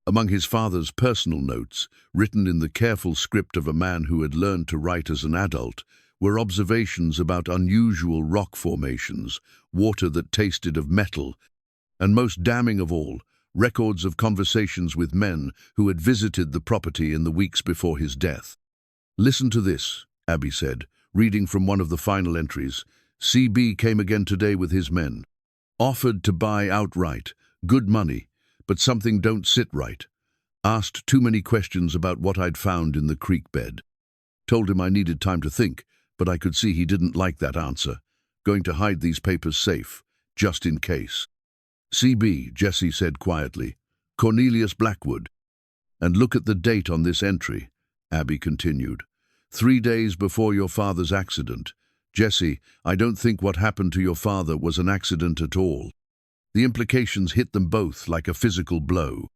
Among his father's personal notes, written in the careful script of a man who had learned to write as an adult, were observations about unusual rock formations, water that tasted of metal, and most damning of all, records of conversations with men who had visited the property in the weeks before his death. "Listen to this," Abby said, reading from one of the final entries. "CB came again today with his men. Offered to buy outright, good money, but something don't sit right. Asked too many questions about what I'd found in the creek bed. Told him I needed time to think, but I could see he didn't like that answer. Going to hide these papers safe, just in case." "CB," Jesse said quietly. "Cornelius Blackwood. And look at the date on this entry," Abby continued. 3 days before your father's accident. Jesse, I don't think what happened to your father was an accident at all. The implications hit them both like a physical blow.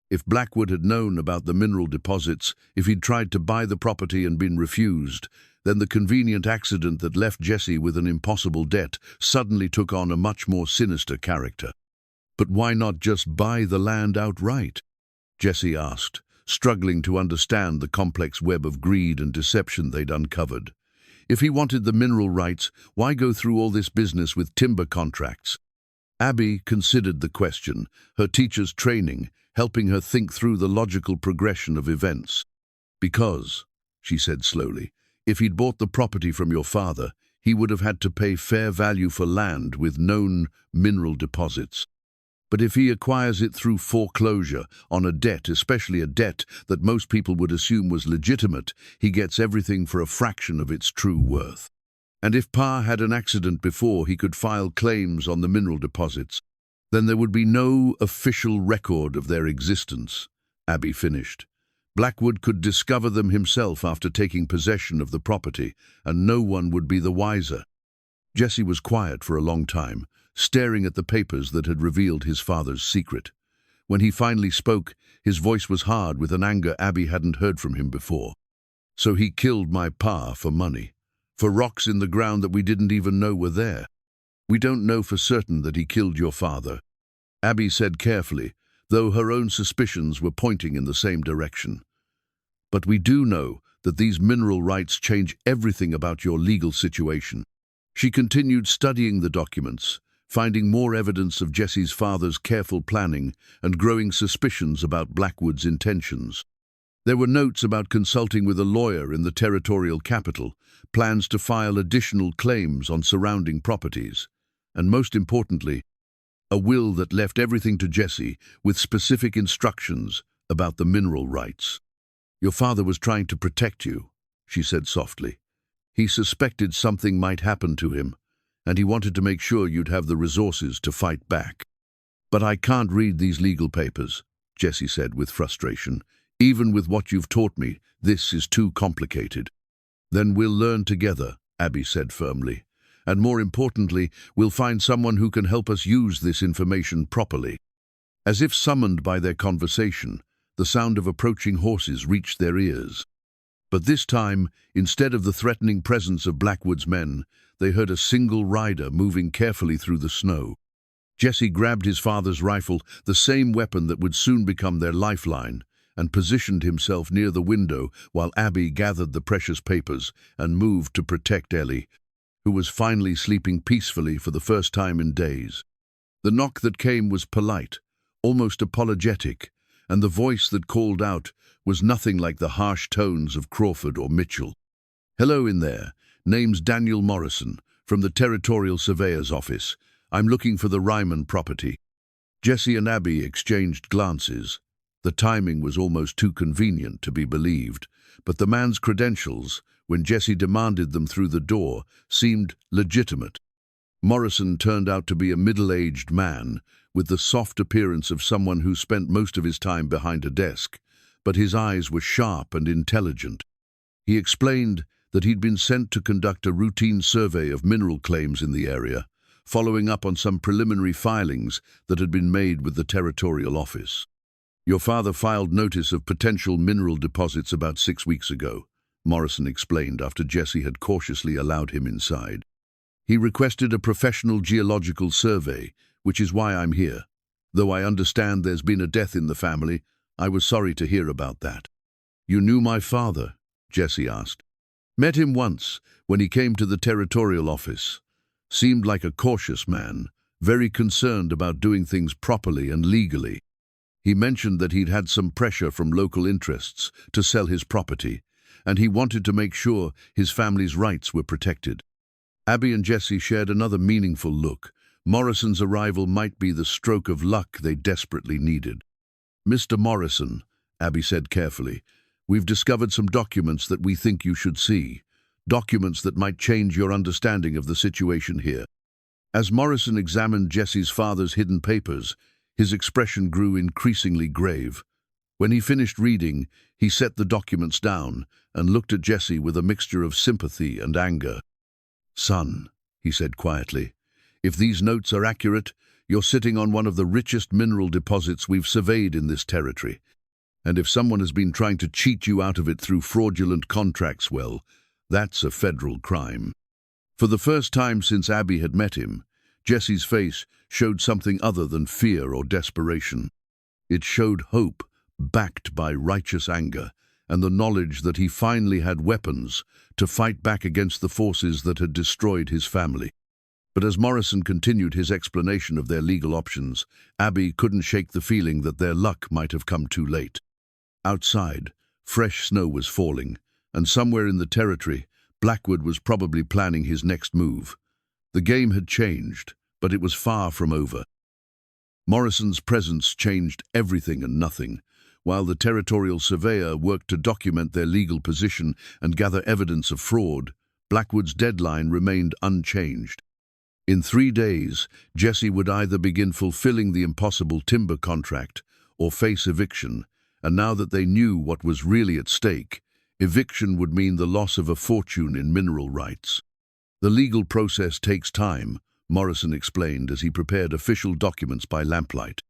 If Blackwood had known about the mineral deposits, if he'd tried to buy the property and been refused, then the convenient accident that left Jesse with an impossible debt suddenly took on a much more sinister character. "But why not just buy the land outright?" Jesse asked, struggling to understand the complex web of greed and deception they'd uncovered. If he wanted the mineral rights, why go through all this business with timber contracts? Abby considered the question, her teacher's training, helping her think through the logical progression of events. "Because," she said slowly, "if he'd bought the property from your father, he would have had to pay fair value for land with known mineral deposits. But if he acquires it through foreclosure on a debt, especially a debt that most people would assume was legitimate, he gets everything for a fraction of its true worth. And if Pa had an accident before he could file claims on the mineral deposits, then there would be no official record of their existence," Abby finished. "Blackwood could discover them himself after taking possession of the property, and no one would be the wiser." Jesse was quiet for a long time, staring at the papers that had revealed his father's secret. When he finally spoke, his voice was hard with an anger Abby hadn't heard from him before. "So he killed my pa for money, for rocks in the ground that we didn't even know were there. We don't know for certain that he killed your father," Abby said carefully, though her own suspicions were pointing in the same direction. "But we do know that these mineral rights change everything about your legal situation." She continued studying the documents, finding more evidence of Jesse's father's careful planning and growing suspicions about Blackwood's intentions. There were notes about consulting with a lawyer in the territorial capital, plans to file additional claims on surrounding properties, and most importantly, a will that left everything to Jesse with specific instructions about the mineral rights. "Your father was trying to protect you," she said softly. "He suspected something might happen to him, and he wanted to make sure you'd have the resources to fight back." "But I can't read these legal papers," Jesse said with frustration. "Even with what you've taught me, this is too complicated." "Then we'll learn together," Abby said firmly. "And more importantly, we'll find someone who can help us use this information properly." As if summoned by their conversation, the sound of approaching horses reached their ears. But this time, instead of the threatening presence of Blackwood's men, they heard a single rider moving carefully through the snow. Jesse grabbed his father's rifle, the same weapon that would soon become their lifeline, and positioned himself near the window while Abby gathered the precious papers and moved to protect Ellie, who was finally sleeping peacefully for the first time in days. The knock that came was polite, almost apologetic, and the voice that called out was nothing like the harsh tones of Crawford or Mitchell. "Hello in there. Name's Daniel Morrison, from the Territorial Surveyor's Office. I'm looking for the Ryman property." Jessie and Abby exchanged glances. The timing was almost too convenient to be believed, but the man's credentials, when Jessie demanded them through the door, seemed legitimate. Morrison turned out to be a middle-aged man, with the soft appearance of someone who spent most of his time behind a desk, but his eyes were sharp and intelligent. He explained that he'd been sent to conduct a routine survey of mineral claims in the area, following up on some preliminary filings that had been made with the Territorial Office. "Your father filed notice of potential mineral deposits about 6 weeks ago," Morrison explained after Jessie had cautiously allowed him inside. "He requested a professional geological survey, which is why I'm here. Though I understand there's been a death in the family, I was sorry to hear about that." "You knew my father?" Jessie asked. "Met him once, when he came to the Territorial Office. Seemed like a cautious man, very concerned about doing things properly and legally. He mentioned that he'd had some pressure from local interests to sell his property, and he wanted to make sure his family's rights were protected." Abby and Jessie shared another meaningful look. Morrison's arrival might be the stroke of luck they desperately needed. "Mr. Morrison," Abby said carefully, "we've discovered some documents that we think you should see. Documents that might change your understanding of the situation here." As Morrison examined Jessie's father's hidden papers, his expression grew increasingly grave. When he finished reading, he set the documents down and looked at Jessie with a mixture of sympathy and anger. "Son," he said quietly, "if these notes are accurate, you're sitting on one of the richest mineral deposits we've surveyed in this territory. And if someone has been trying to cheat you out of it through fraudulent contracts, well, that's a federal crime." For the first time since Abby had met him, Jessie's face showed something other than fear or desperation. It showed hope, backed by righteous anger, and the knowledge that he finally had weapons to fight back against the forces that had destroyed his family. But as Morrison continued his explanation of their legal options, Abby couldn't shake the feeling that their luck might have come too late. Outside, fresh snow was falling, and somewhere in the territory, Blackwood was probably planning his next move. The game had changed, but it was far from over. Morrison's presence changed everything and nothing. While the Territorial Surveyor worked to document their legal position and gather evidence of fraud, Blackwood's deadline remained unchanged. In 3 days, Jessie would either begin fulfilling the impossible timber contract or face eviction, and now that they knew what was really at stake, eviction would mean the loss of a fortune in mineral rights. "The legal process takes time," Morrison explained as he prepared official documents by lamplight.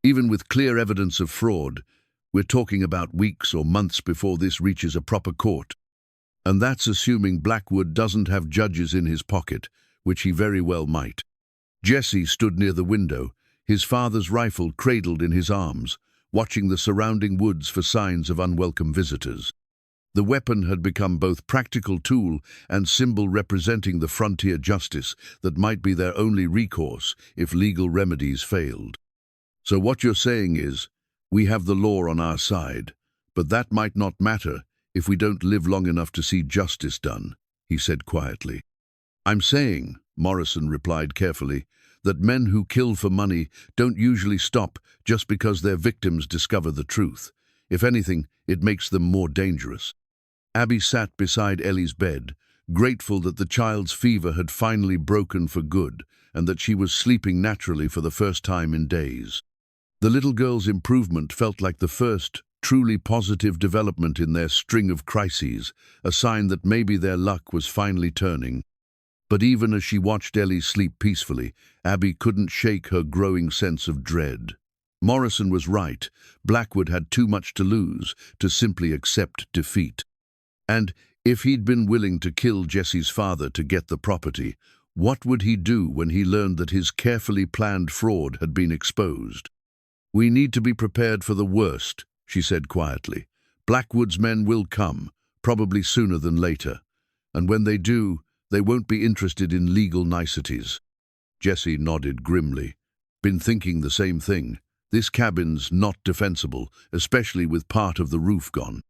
"Even with clear evidence of fraud, we're talking about weeks or months before this reaches a proper court. And that's assuming Blackwood doesn't have judges in his pocket, which he very well might." Jessie stood near the window, his father's rifle cradled in his arms, watching the surrounding woods for signs of unwelcome visitors. The weapon had become both practical tool and symbol representing the frontier justice that might be their only recourse if legal remedies failed. "So what you're saying is, we have the law on our side, but that might not matter if we don't live long enough to see justice done," he said quietly. "I'm saying," Morrison replied carefully, "that men who kill for money don't usually stop just because their victims discover the truth. If anything, it makes them more dangerous." Abby sat beside Ellie's bed, grateful that the child's fever had finally broken for good and that she was sleeping naturally for the first time in days. The little girl's improvement felt like the first, truly positive development in their string of crises, a sign that maybe their luck was finally turning. But even as she watched Ellie sleep peacefully, Abby couldn't shake her growing sense of dread. Morrison was right. Blackwood had too much to lose to simply accept defeat. And if he'd been willing to kill Jessie's father to get the property, what would he do when he learned that his carefully planned fraud had been exposed? "We need to be prepared for the worst," she said quietly. "Blackwood's men will come, probably sooner than later. And when they do, they won't be interested in legal niceties." Jessie nodded grimly. Been thinking the same thing. This cabin's not defensible, especially with part of the roof gone.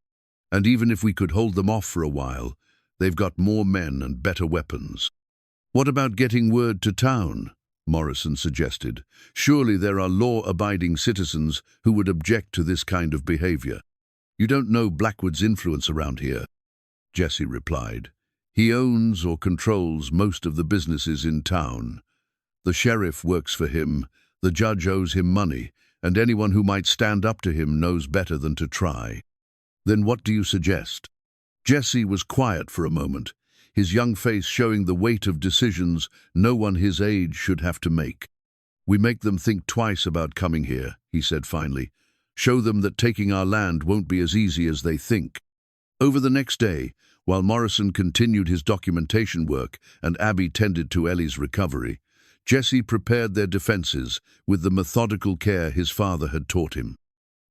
And even if we could hold them off for a while, they've got more men and better weapons. What about getting word to town? Morrison suggested. Surely there are law-abiding citizens who would object to this kind of behavior. You don't know Blackwood's influence around here, Jesse replied. He owns or controls most of the businesses in town. The sheriff works for him, the judge owes him money, and anyone who might stand up to him knows better than to try. Then what do you suggest? Jesse was quiet for a moment, his young face showing the weight of decisions no one his age should have to make. We make them think twice about coming here, he said finally. Show them that taking our land won't be as easy as they think. Over the next day, while Morrison continued his documentation work and Abby tended to Ellie's recovery, Jesse prepared their defenses with the methodical care his father had taught him.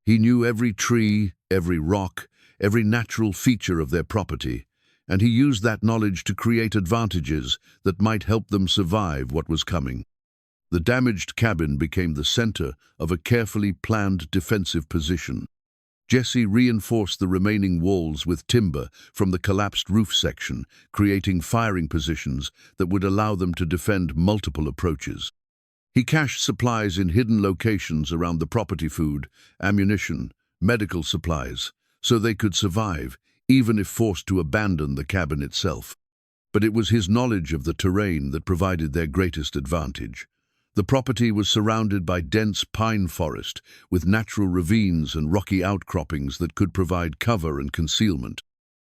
He knew every tree, every rock, every natural feature of their property, and he used that knowledge to create advantages that might help them survive what was coming. The damaged cabin became the center of a carefully planned defensive position. Jesse reinforced the remaining walls with timber from the collapsed roof section, creating firing positions that would allow them to defend multiple approaches. He cached supplies in hidden locations around the property: food, ammunition, medical supplies, so they could survive, even if forced to abandon the cabin itself. But it was his knowledge of the terrain that provided their greatest advantage. The property was surrounded by dense pine forest, with natural ravines and rocky outcroppings that could provide cover and concealment.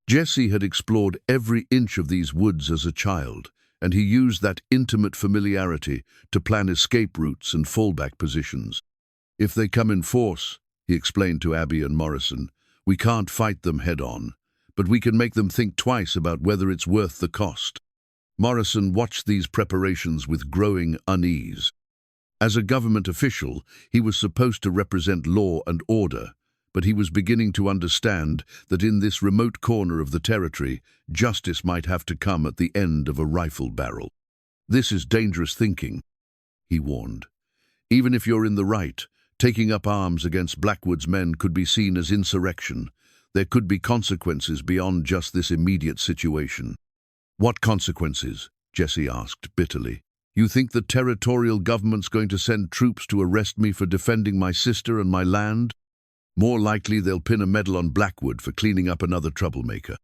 Jesse had explored every inch of these woods as a child, and he used that intimate familiarity to plan escape routes and fallback positions. If they come in force, he explained to Abby and Morrison, we can't fight them head-on, but we can make them think twice about whether it's worth the cost. Morrison watched these preparations with growing unease. As a government official, he was supposed to represent law and order, but he was beginning to understand that in this remote corner of the territory, justice might have to come at the end of a rifle barrel. This is dangerous thinking, he warned. Even if you're in the right, taking up arms against Blackwood's men could be seen as insurrection. There could be consequences beyond just this immediate situation. What consequences? Jesse asked bitterly. You think the territorial government's going to send troops to arrest me for defending my sister and my land? More likely they'll pin a medal on Blackwood for cleaning up another troublemaker.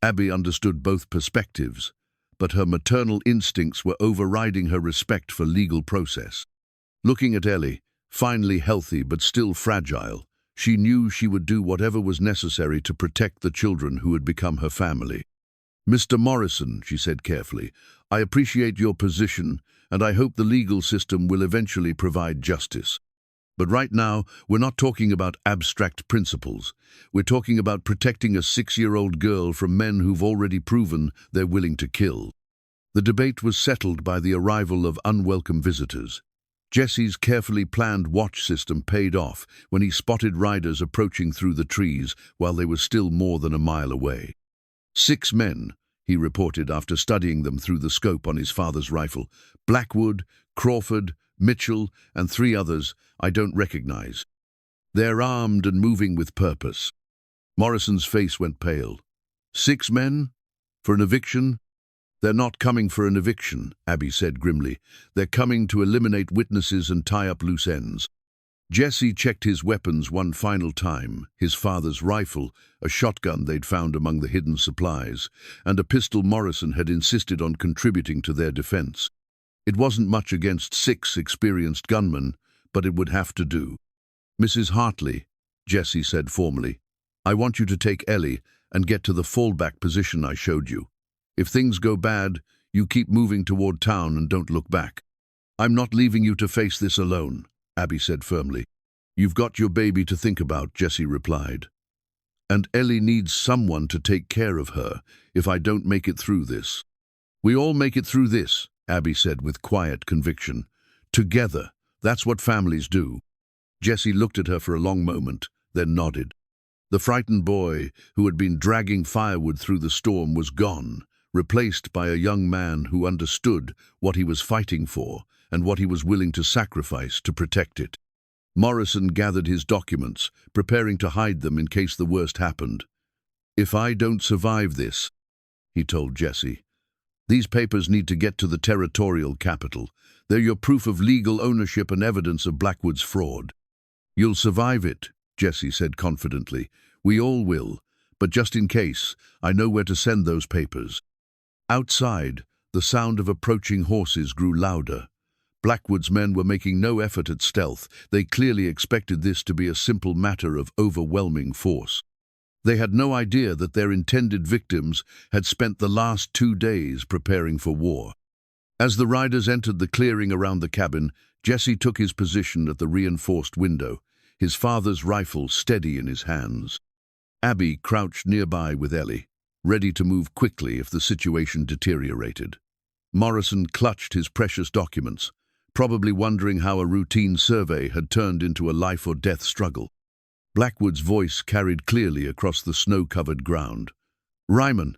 Abby understood both perspectives, but her maternal instincts were overriding her respect for legal process. Looking at Ellie, finally healthy but still fragile, she knew she would do whatever was necessary to protect the children who had become her family. Mr. Morrison, she said carefully, I appreciate your position, and I hope the legal system will eventually provide justice. But right now, we're not talking about abstract principles. We're talking about protecting a 6-year-old girl from men who've already proven they're willing to kill. The debate was settled by the arrival of unwelcome visitors. Jesse's carefully planned watch system paid off when he spotted riders approaching through the trees while they were still more than a mile away. 6 men, he reported after studying them through the scope on his father's rifle. Blackwood, Crawford, Mitchell, and 3 others I don't recognize. They're armed and moving with purpose. Morrison's face went pale. 6 men? For an eviction? They're not coming for an eviction, Abby said grimly. They're coming to eliminate witnesses and tie up loose ends. Jesse checked his weapons one final time, his father's rifle, a shotgun they'd found among the hidden supplies, and a pistol Morrison had insisted on contributing to their defense. It wasn't much against 6 experienced gunmen, but it would have to do. Mrs. Hartley, Jesse said formally, I want you to take Ellie and get to the fallback position I showed you. If things go bad, you keep moving toward town and don't look back. I'm not leaving you to face this alone, Abby said firmly. You've got your baby to think about, Jesse replied. And Ellie needs someone to take care of her if I don't make it through this. We all make it through this, Abby said with quiet conviction. Together, that's what families do. Jesse looked at her for a long moment, then nodded. The frightened boy, who had been dragging firewood through the storm, was gone, replaced by a young man who understood what he was fighting for and what he was willing to sacrifice to protect it. Morrison gathered his documents, preparing to hide them in case the worst happened. "If I don't survive this," he told Jesse, "these papers need to get to the territorial capital. They're your proof of legal ownership and evidence of Blackwood's fraud." "You'll survive it," Jesse said confidently. "We all will, but just in case, I know where to send those papers." Outside, the sound of approaching horses grew louder. Blackwood's men were making no effort at stealth. They clearly expected this to be a simple matter of overwhelming force. They had no idea that their intended victims had spent the last 2 days preparing for war. As the riders entered the clearing around the cabin, Jesse took his position at the reinforced window, his father's rifle steady in his hands. Abby crouched nearby with Ellie, ready to move quickly if the situation deteriorated. Morrison clutched his precious documents, probably wondering how a routine survey had turned into a life-or-death struggle. Blackwood's voice carried clearly across the snow-covered ground. "Ryman,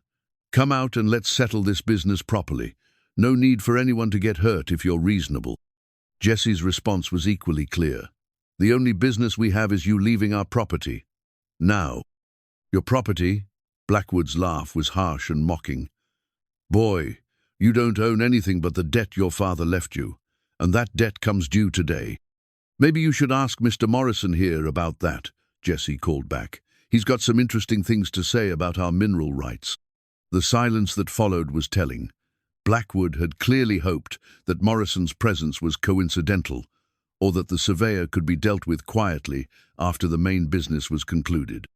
come out and let's settle this business properly. No need for anyone to get hurt if you're reasonable." Jesse's response was equally clear. "The only business we have is you leaving our property. Now." "Your property?" Blackwood's laugh was harsh and mocking. "Boy, you don't own anything but the debt your father left you, and that debt comes due today." "Maybe you should ask Mr. Morrison here about that," Jesse called back. "He's got some interesting things to say about our mineral rights." The silence that followed was telling. Blackwood had clearly hoped that Morrison's presence was coincidental, or that the surveyor could be dealt with quietly after the main business was concluded.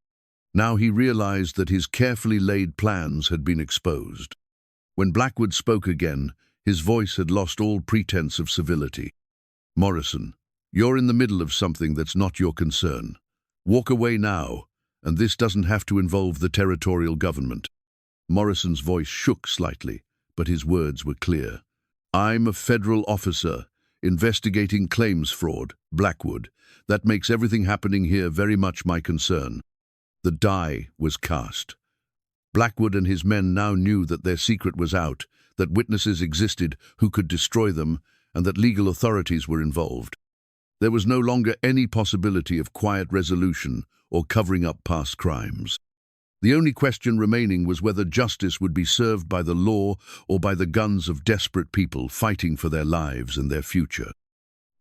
Now he realized that his carefully laid plans had been exposed. When Blackwood spoke again, his voice had lost all pretense of civility. "Morrison, you're in the middle of something that's not your concern. Walk away now, and this doesn't have to involve the territorial government." Morrison's voice shook slightly, but his words were clear. "I'm a federal officer investigating claims fraud, Blackwood. That makes everything happening here very much my concern." The die was cast. Blackwood and his men now knew that their secret was out, that witnesses existed who could destroy them, and that legal authorities were involved. There was no longer any possibility of quiet resolution or covering up past crimes. The only question remaining was whether justice would be served by the law or by the guns of desperate people fighting for their lives and their future.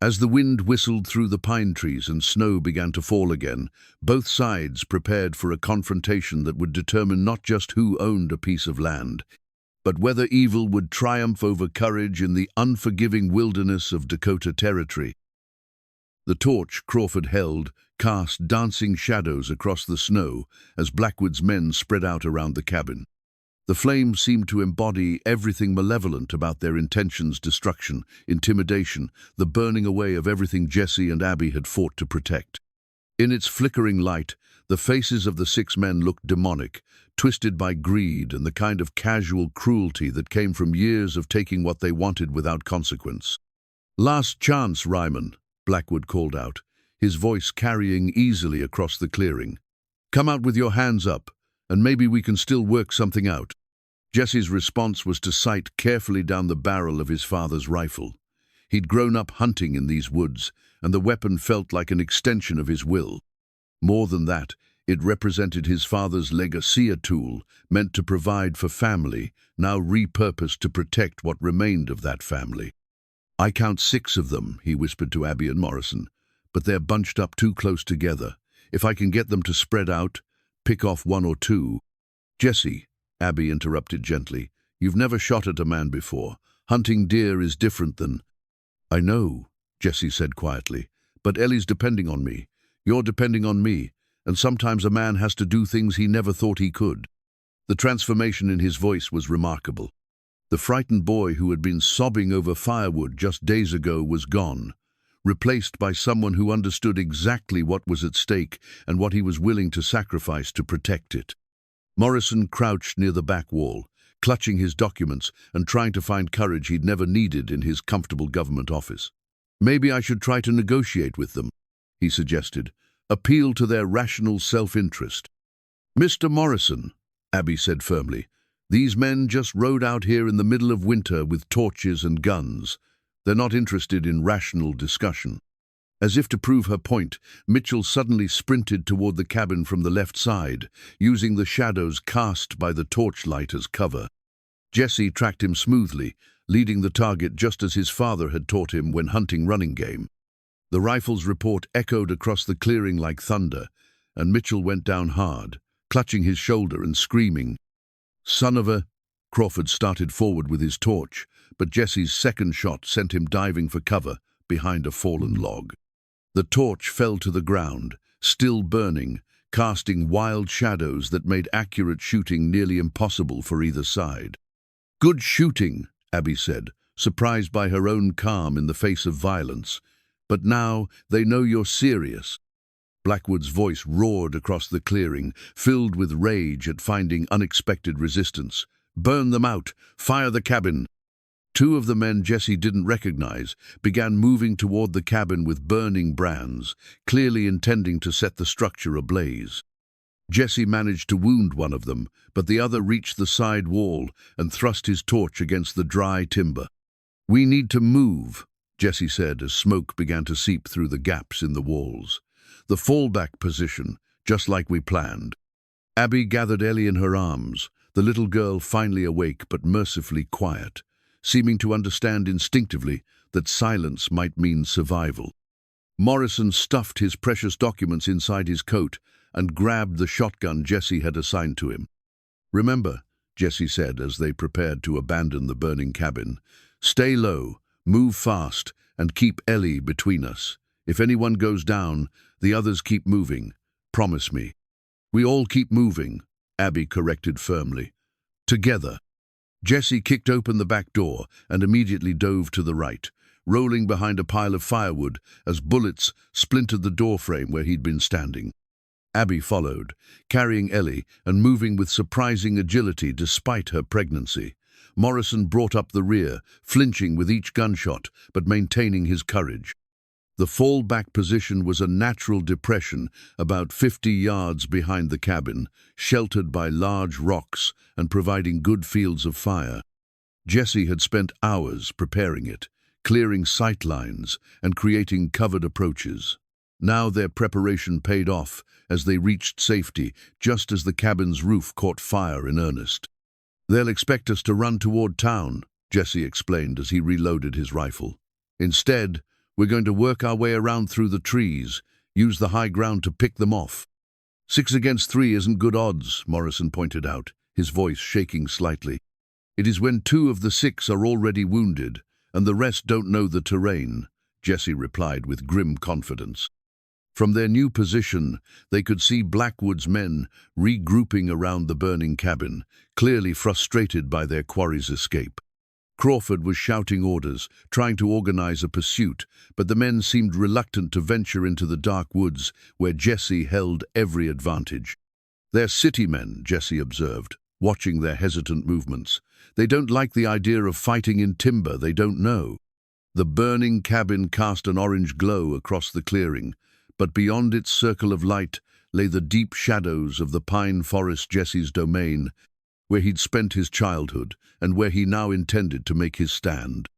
As the wind whistled through the pine trees and snow began to fall again, both sides prepared for a confrontation that would determine not just who owned a piece of land, but whether evil would triumph over courage in the unforgiving wilderness of Dakota Territory. The torch Crawford held cast dancing shadows across the snow as Blackwood's men spread out around the cabin. The flames seemed to embody everything malevolent about their intentions: destruction, intimidation, the burning away of everything Jesse and Abby had fought to protect. In its flickering light, the faces of the 6 men looked demonic, twisted by greed and the kind of casual cruelty that came from years of taking what they wanted without consequence. "Last chance, Ryman," Blackwood called out, his voice carrying easily across the clearing. "Come out with your hands up, and maybe we can still work something out." Jesse's response was to sight carefully down the barrel of his father's rifle. He'd grown up hunting in these woods, and the weapon felt like an extension of his will. More than that, it represented his father's legacy, a tool meant to provide for family, now repurposed to protect what remained of that family. "I count 6 of them," he whispered to Abby and Morrison, "but they're bunched up too close together. If I can get them to spread out, pick off 1 or 2. "Jesse," Abby interrupted gently, "you've never shot at a man before. Hunting deer is different than—" "I know," Jesse said quietly, "but Ellie's depending on me. You're depending on me, and sometimes a man has to do things he never thought he could." The transformation in his voice was remarkable. The frightened boy who had been sobbing over firewood just days ago was gone, replaced by someone who understood exactly what was at stake and what he was willing to sacrifice to protect it. Morrison crouched near the back wall, clutching his documents and trying to find courage he'd never needed in his comfortable government office. "Maybe I should try to negotiate with them," he suggested, "appeal to their rational self-interest." "Mr. Morrison," Abby said firmly, These men just rode out here in the middle of winter with torches and guns. They're not interested in rational discussion. As if to prove her point, Mitchell suddenly sprinted toward the cabin from the left side, using the shadows cast by the torchlight as cover. Jesse tracked him smoothly, leading the target just as his father had taught him when hunting running game. The rifle's report echoed across the clearing like thunder, and Mitchell went down hard, clutching his shoulder and screaming. "Son of a—" Crawford started forward with his torch, but Jesse's second shot sent him diving for cover behind a fallen log. The torch fell to the ground, still burning, casting wild shadows that made accurate shooting nearly impossible for either side. "Good shooting," Abby said, surprised by her own calm in the face of violence. "But now they know you're serious." Blackwood's voice roared across the clearing, filled with rage at finding unexpected resistance. "Burn them out! Fire the cabin!" Two of the men Jesse didn't recognize began moving toward the cabin with burning brands, clearly intending to set the structure ablaze. Jesse managed to wound one of them, but the other reached the side wall and thrust his torch against the dry timber. "We need to move," Jesse said as smoke began to seep through the gaps in the walls. "The fallback position, just like we planned." Abby gathered Ellie in her arms, the little girl finally awake but mercifully quiet, seeming to understand instinctively that silence might mean survival. Morrison stuffed his precious documents inside his coat and grabbed the shotgun Jesse had assigned to him. "Remember," Jesse said as they prepared to abandon the burning cabin, "stay low, move fast, and keep Ellie between us. If anyone goes down, the others keep moving. Promise me." "We all keep moving," Abby corrected firmly. "Together." Jesse kicked open the back door and immediately dove to the right, rolling behind a pile of firewood as bullets splintered the doorframe where he'd been standing. Abby followed, carrying Ellie and moving with surprising agility despite her pregnancy. Morrison brought up the rear, flinching with each gunshot, but maintaining his courage. The fallback position was a natural depression about 50 yards behind the cabin, sheltered by large rocks and providing good fields of fire. Jesse had spent hours preparing it, clearing sight lines and creating covered approaches. Now their preparation paid off as they reached safety, just as the cabin's roof caught fire in earnest. "They'll expect us to run toward town," Jesse explained as he reloaded his rifle. "Instead, we're going to work our way around through the trees, use the high ground to pick them off." 6 against 3 isn't good odds," Morrison pointed out, his voice shaking slightly. "It is when 2 of the 6 are already wounded, and the rest don't know the terrain," Jesse replied with grim confidence. From their new position, they could see Blackwood's men regrouping around the burning cabin, clearly frustrated by their quarry's escape. Crawford was shouting orders, trying to organize a pursuit, but the men seemed reluctant to venture into the dark woods where Jesse held every advantage. "They're city men," Jesse observed, watching their hesitant movements. "They don't like the idea of fighting in timber they don't know." The burning cabin cast an orange glow across the clearing, but beyond its circle of light lay the deep shadows of the pine forest, Jesse's domain, where he'd spent his childhood and where he now intended to make his stand.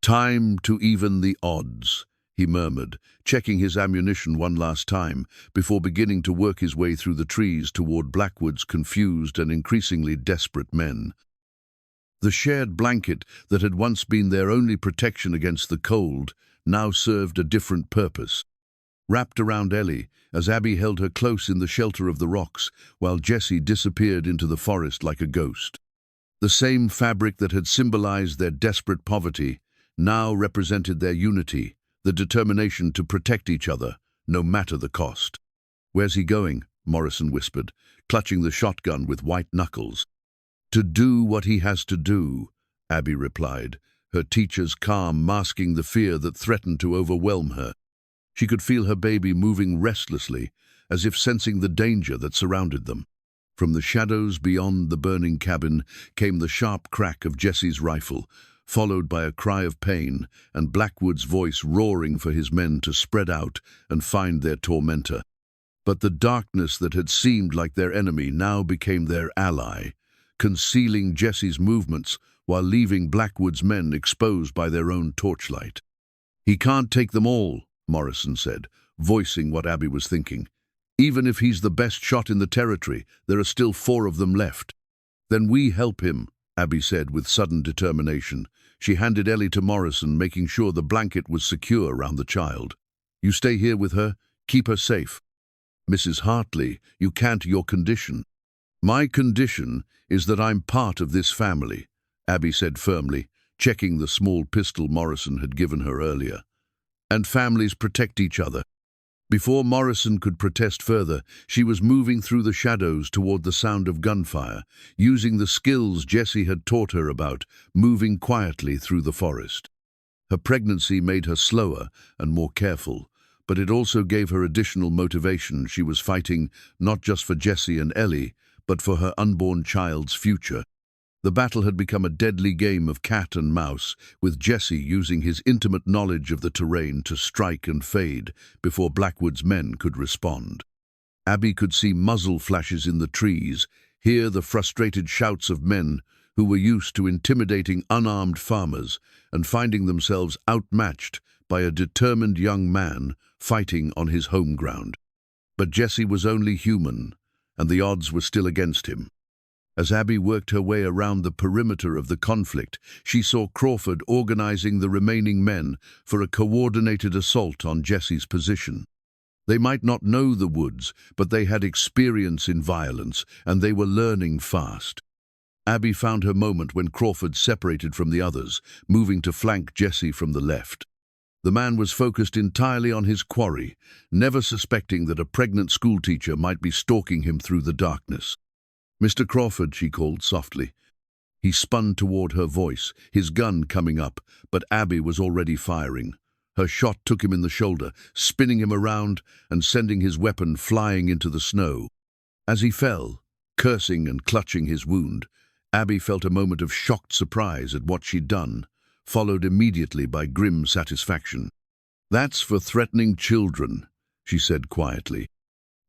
"Time to even the odds," he murmured, checking his ammunition one last time before beginning to work his way through the trees toward Blackwood's confused and increasingly desperate men. The shared blanket that had once been their only protection against the cold now served a different purpose. Wrapped around Ellie, as Abby held her close in the shelter of the rocks, while Jesse disappeared into the forest like a ghost. The same fabric that had symbolized their desperate poverty now represented their unity, the determination to protect each other, no matter the cost. "Where's he going?" Morrison whispered, clutching the shotgun with white knuckles. "To do what he has to do," Abby replied, her teacher's calm masking the fear that threatened to overwhelm her. She could feel her baby moving restlessly, as if sensing the danger that surrounded them. From the shadows beyond the burning cabin came the sharp crack of Jesse's rifle, followed by a cry of pain and Blackwood's voice roaring for his men to spread out and find their tormentor. But the darkness that had seemed like their enemy now became their ally, concealing Jesse's movements while leaving Blackwood's men exposed by their own torchlight. "He can't take them all," Morrison said, voicing what Abby was thinking. "Even if he's the best shot in the territory, there are still 4 of them left." "Then we help him," Abby said with sudden determination. She handed Ellie to Morrison, making sure the blanket was secure around the child. "You stay here with her. Keep her safe." "Mrs. Hartley, you can't. Your condition." "My condition is that I'm part of this family," Abby said firmly, checking the small pistol Morrison had given her earlier. "And families protect each other." Before Morrison could protest further, she was moving through the shadows toward the sound of gunfire, using the skills Jesse had taught her about, moving quietly through the forest. Her pregnancy made her slower and more careful, but it also gave her additional motivation. She was fighting not just for Jesse and Ellie, but for her unborn child's future. The battle had become a deadly game of cat and mouse, with Jesse using his intimate knowledge of the terrain to strike and fade before Blackwood's men could respond. Abby could see muzzle flashes in the trees, hear the frustrated shouts of men who were used to intimidating unarmed farmers and finding themselves outmatched by a determined young man fighting on his home ground. But Jesse was only human, and the odds were still against him. As Abby worked her way around the perimeter of the conflict, she saw Crawford organizing the remaining men for a coordinated assault on Jesse's position. They might not know the woods, but they had experience in violence, and they were learning fast. Abby found her moment when Crawford separated from the others, moving to flank Jesse from the left. The man was focused entirely on his quarry, never suspecting that a pregnant schoolteacher might be stalking him through the darkness. "Mr. Crawford," she called softly. He spun toward her voice, his gun coming up, but Abby was already firing. Her shot took him in the shoulder, spinning him around and sending his weapon flying into the snow. As he fell, cursing and clutching his wound, Abby felt a moment of shocked surprise at what she'd done, followed immediately by grim satisfaction. "That's for threatening children," she said quietly.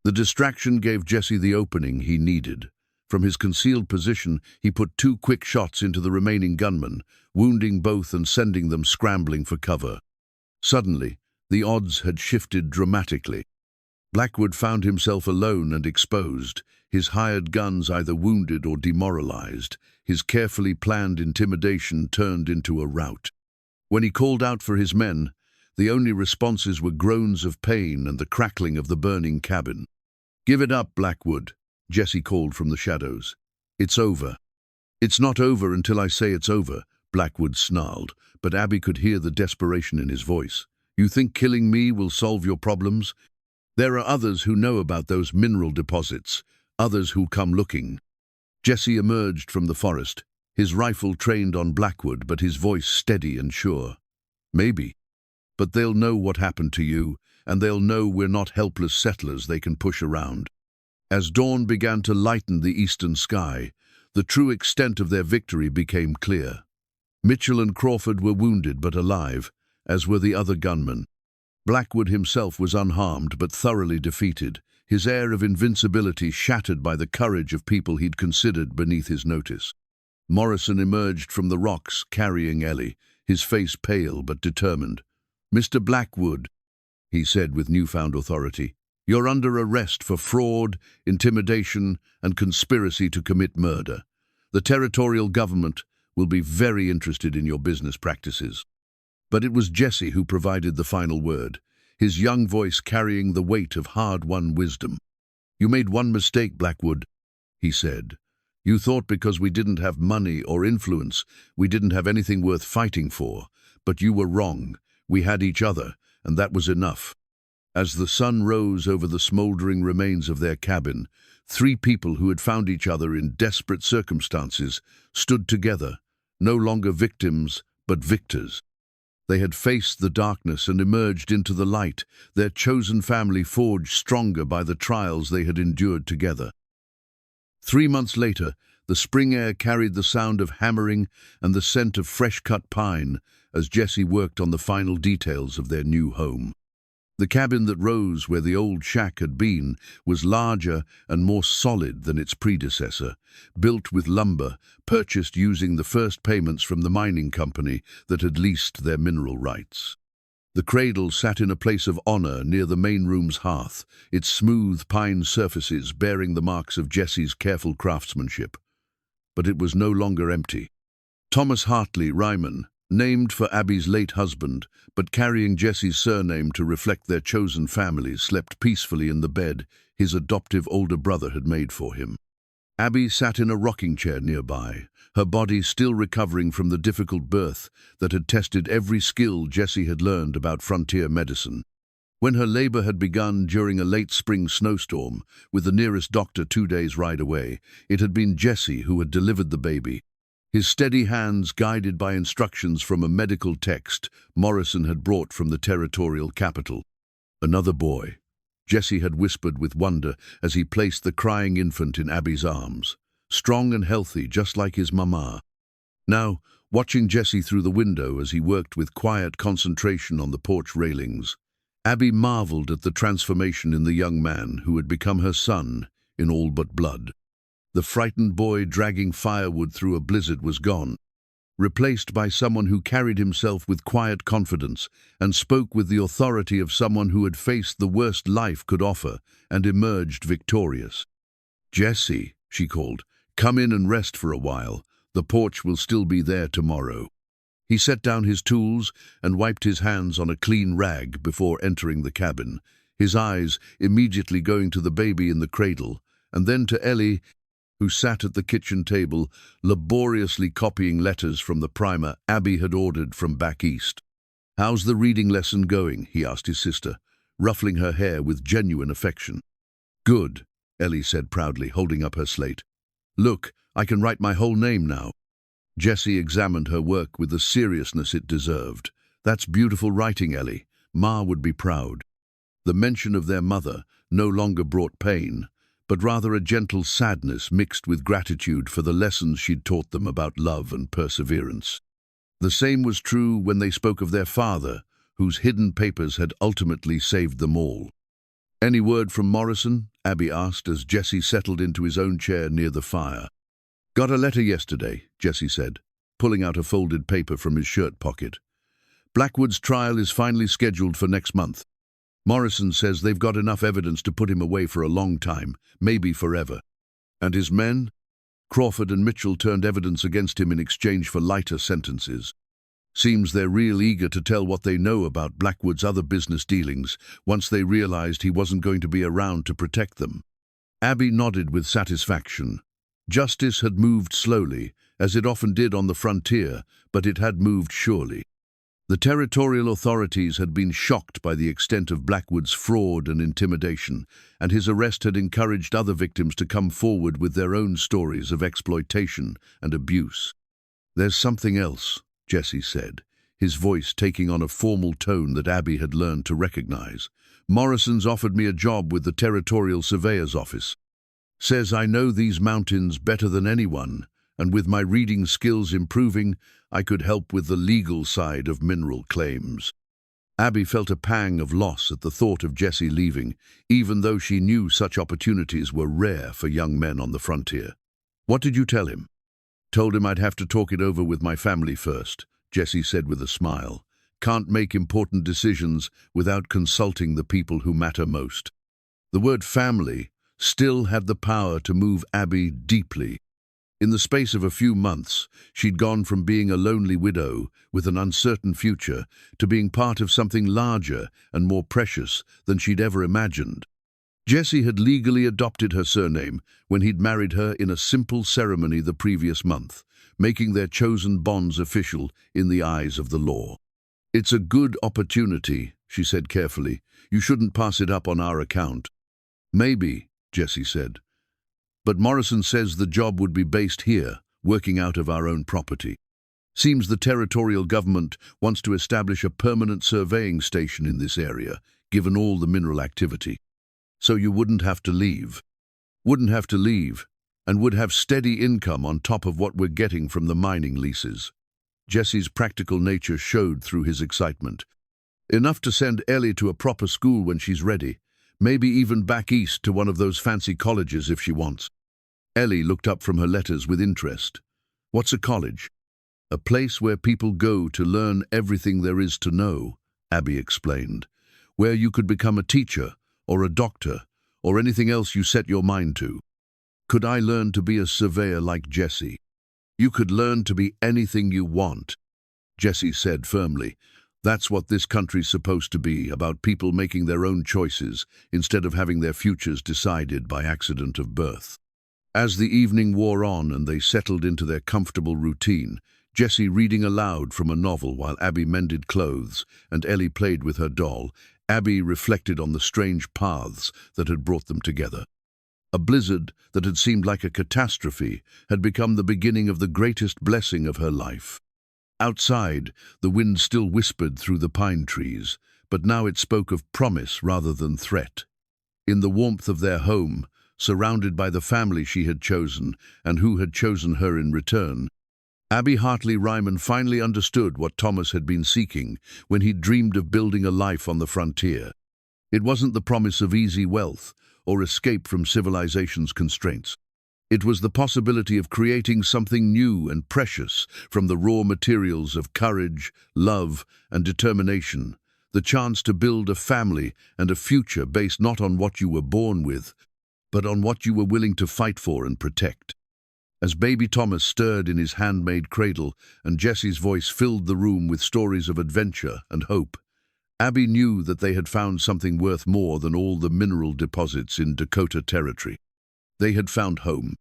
The distraction gave Jesse the opening he needed. From his concealed position, he put 2 quick shots into the remaining gunmen, wounding both and sending them scrambling for cover. Suddenly, the odds had shifted dramatically. Blackwood found himself alone and exposed, his hired guns either wounded or demoralized, his carefully planned intimidation turned into a rout. When he called out for his men, the only responses were groans of pain and the crackling of the burning cabin. "Give it up, Blackwood," Jesse called from the shadows. "It's over." "It's not over until I say it's over," Blackwood snarled, but Abby could hear the desperation in his voice. "You think killing me will solve your problems? There are others who know about those mineral deposits, others who'll come looking." Jesse emerged from the forest, his rifle trained on Blackwood, but his voice steady and sure. "Maybe. But they'll know what happened to you, and they'll know we're not helpless settlers they can push around." As dawn began to lighten the eastern sky, the true extent of their victory became clear. Mitchell and Crawford were wounded but alive, as were the other gunmen. Blackwood himself was unharmed but thoroughly defeated, his air of invincibility shattered by the courage of people he'd considered beneath his notice. Morrison emerged from the rocks carrying Ellie, his face pale but determined. "Mr. Blackwood," he said with newfound authority, "you're under arrest for fraud, intimidation, and conspiracy to commit murder. The territorial government will be very interested in your business practices." But it was Jesse who provided the final word, his young voice carrying the weight of hard-won wisdom. "You made one mistake, Blackwood," he said. "You thought because we didn't have money or influence, we didn't have anything worth fighting for. But you were wrong. We had each other, and that was enough." As the sun rose over the smoldering remains of their cabin, 3 people who had found each other in desperate circumstances stood together, no longer victims, but victors. They had faced the darkness and emerged into the light, their chosen family forged stronger by the trials they had endured together. 3 months later, the spring air carried the sound of hammering and the scent of fresh-cut pine as Jesse worked on the final details of their new home. The cabin that rose where the old shack had been was larger and more solid than its predecessor, built with lumber, purchased using the first payments from the mining company that had leased their mineral rights. The cradle sat in a place of honor near the main room's hearth, its smooth pine surfaces bearing the marks of Jesse's careful craftsmanship. But it was no longer empty. Thomas Hartley Ryman, named for Abby's late husband, but carrying Jesse's surname to reflect their chosen families, slept peacefully in the bed his adoptive older brother had made for him. Abby sat in a rocking chair nearby, her body still recovering from the difficult birth that had tested every skill Jessie had learned about frontier medicine. When her labor had begun during a late spring snowstorm, with the nearest doctor 2 days' ride away, it had been Jesse who had delivered the baby. His steady hands guided by instructions from a medical text Morrison had brought from the territorial capital. Another boy, Jesse had whispered with wonder as he placed the crying infant in Abby's arms, strong and healthy just like his mama. Now, watching Jesse through the window as he worked with quiet concentration on the porch railings, Abby marveled at the transformation in the young man who had become her son in all but blood. The frightened boy dragging firewood through a blizzard was gone, replaced by someone who carried himself with quiet confidence and spoke with the authority of someone who had faced the worst life could offer and emerged victorious. "Jesse," she called, "come in and rest for a while. The porch will still be there tomorrow." He set down his tools and wiped his hands on a clean rag before entering the cabin, his eyes immediately going to the baby in the cradle, and then to Ellie, who sat at the kitchen table, laboriously copying letters from the primer Abby had ordered from back east. "How's the reading lesson going?" he asked his sister, ruffling her hair with genuine affection. "Good," Ellie said proudly, holding up her slate. "Look, I can write my whole name now." Jessie examined her work with the seriousness it deserved. "That's beautiful writing, Ellie. Ma would be proud." The mention of their mother no longer brought pain, but rather a gentle sadness mixed with gratitude for the lessons she'd taught them about love and perseverance. The same was true when they spoke of their father, whose hidden papers had ultimately saved them all. "Any word from Morrison?" Abby asked as Jesse settled into his own chair near the fire. "Got a letter yesterday," Jesse said, pulling out a folded paper from his shirt pocket. "Blackwood's trial is finally scheduled for next month. Morrison says they've got enough evidence to put him away for a long time, maybe forever. And his men? Crawford and Mitchell turned evidence against him in exchange for lighter sentences. Seems they're real eager to tell what they know about Blackwood's other business dealings once they realized he wasn't going to be around to protect them." Abby nodded with satisfaction. Justice had moved slowly, as it often did on the frontier, but it had moved surely. The territorial authorities had been shocked by the extent of Blackwood's fraud and intimidation, and his arrest had encouraged other victims to come forward with their own stories of exploitation and abuse. "There's something else," Jesse said, his voice taking on a formal tone that Abby had learned to recognize. "Morrison's offered me a job with the Territorial Surveyor's Office. Says I know these mountains better than anyone, and with my reading skills improving, I could help with the legal side of mineral claims." Abby felt a pang of loss at the thought of Jesse leaving, even though she knew such opportunities were rare for young men on the frontier. "What did you tell him?" "Told him I'd have to talk it over with my family first," Jesse said with a smile. "Can't make important decisions without consulting the people who matter most." The word family still had the power to move Abby deeply. In the space of a few months, she'd gone from being a lonely widow with an uncertain future to being part of something larger and more precious than she'd ever imagined. Jesse had legally adopted her surname when he'd married her in a simple ceremony the previous month, making their chosen bonds official in the eyes of the law. "It's a good opportunity," she said carefully. "You shouldn't pass it up on our account." "Maybe," Jesse said. "But Morrison says the job would be based here, working out of our own property. Seems the territorial government wants to establish a permanent surveying station in this area, given all the mineral activity. So you wouldn't have to leave. Wouldn't have to leave, and would have steady income on top of what we're getting from the mining leases." Jesse's practical nature showed through his excitement. Enough to send Ellie to a proper school when she's ready, maybe even back east to one of those fancy colleges if she wants. Ellie looked up from her letters with interest. What's a college? A place where people go to learn everything there is to know, Abby explained. Where you could become a teacher, or a doctor, or anything else you set your mind to. Could I learn to be a surveyor like Jessie? You could learn to be anything you want, Jessie said firmly. That's what this country's supposed to be, about people making their own choices instead of having their futures decided by accident of birth. As the evening wore on and they settled into their comfortable routine, Jessie reading aloud from a novel while Abby mended clothes and Ellie played with her doll, Abby reflected on the strange paths that had brought them together. A blizzard that had seemed like a catastrophe had become the beginning of the greatest blessing of her life. Outside, the wind still whispered through the pine trees, but now it spoke of promise rather than threat. In the warmth of their home, surrounded by the family she had chosen and who had chosen her in return, Abby Hartley Ryman finally understood what Thomas had been seeking when he dreamed of building a life on the frontier. It wasn't the promise of easy wealth or escape from civilization's constraints. It was the possibility of creating something new and precious from the raw materials of courage, love, and determination, the chance to build a family and a future based not on what you were born with, but on what you were willing to fight for and protect. As baby Thomas stirred in his handmade cradle and Jessie's voice filled the room with stories of adventure and hope, Abby knew that they had found something worth more than all the mineral deposits in Dakota Territory. They had found home.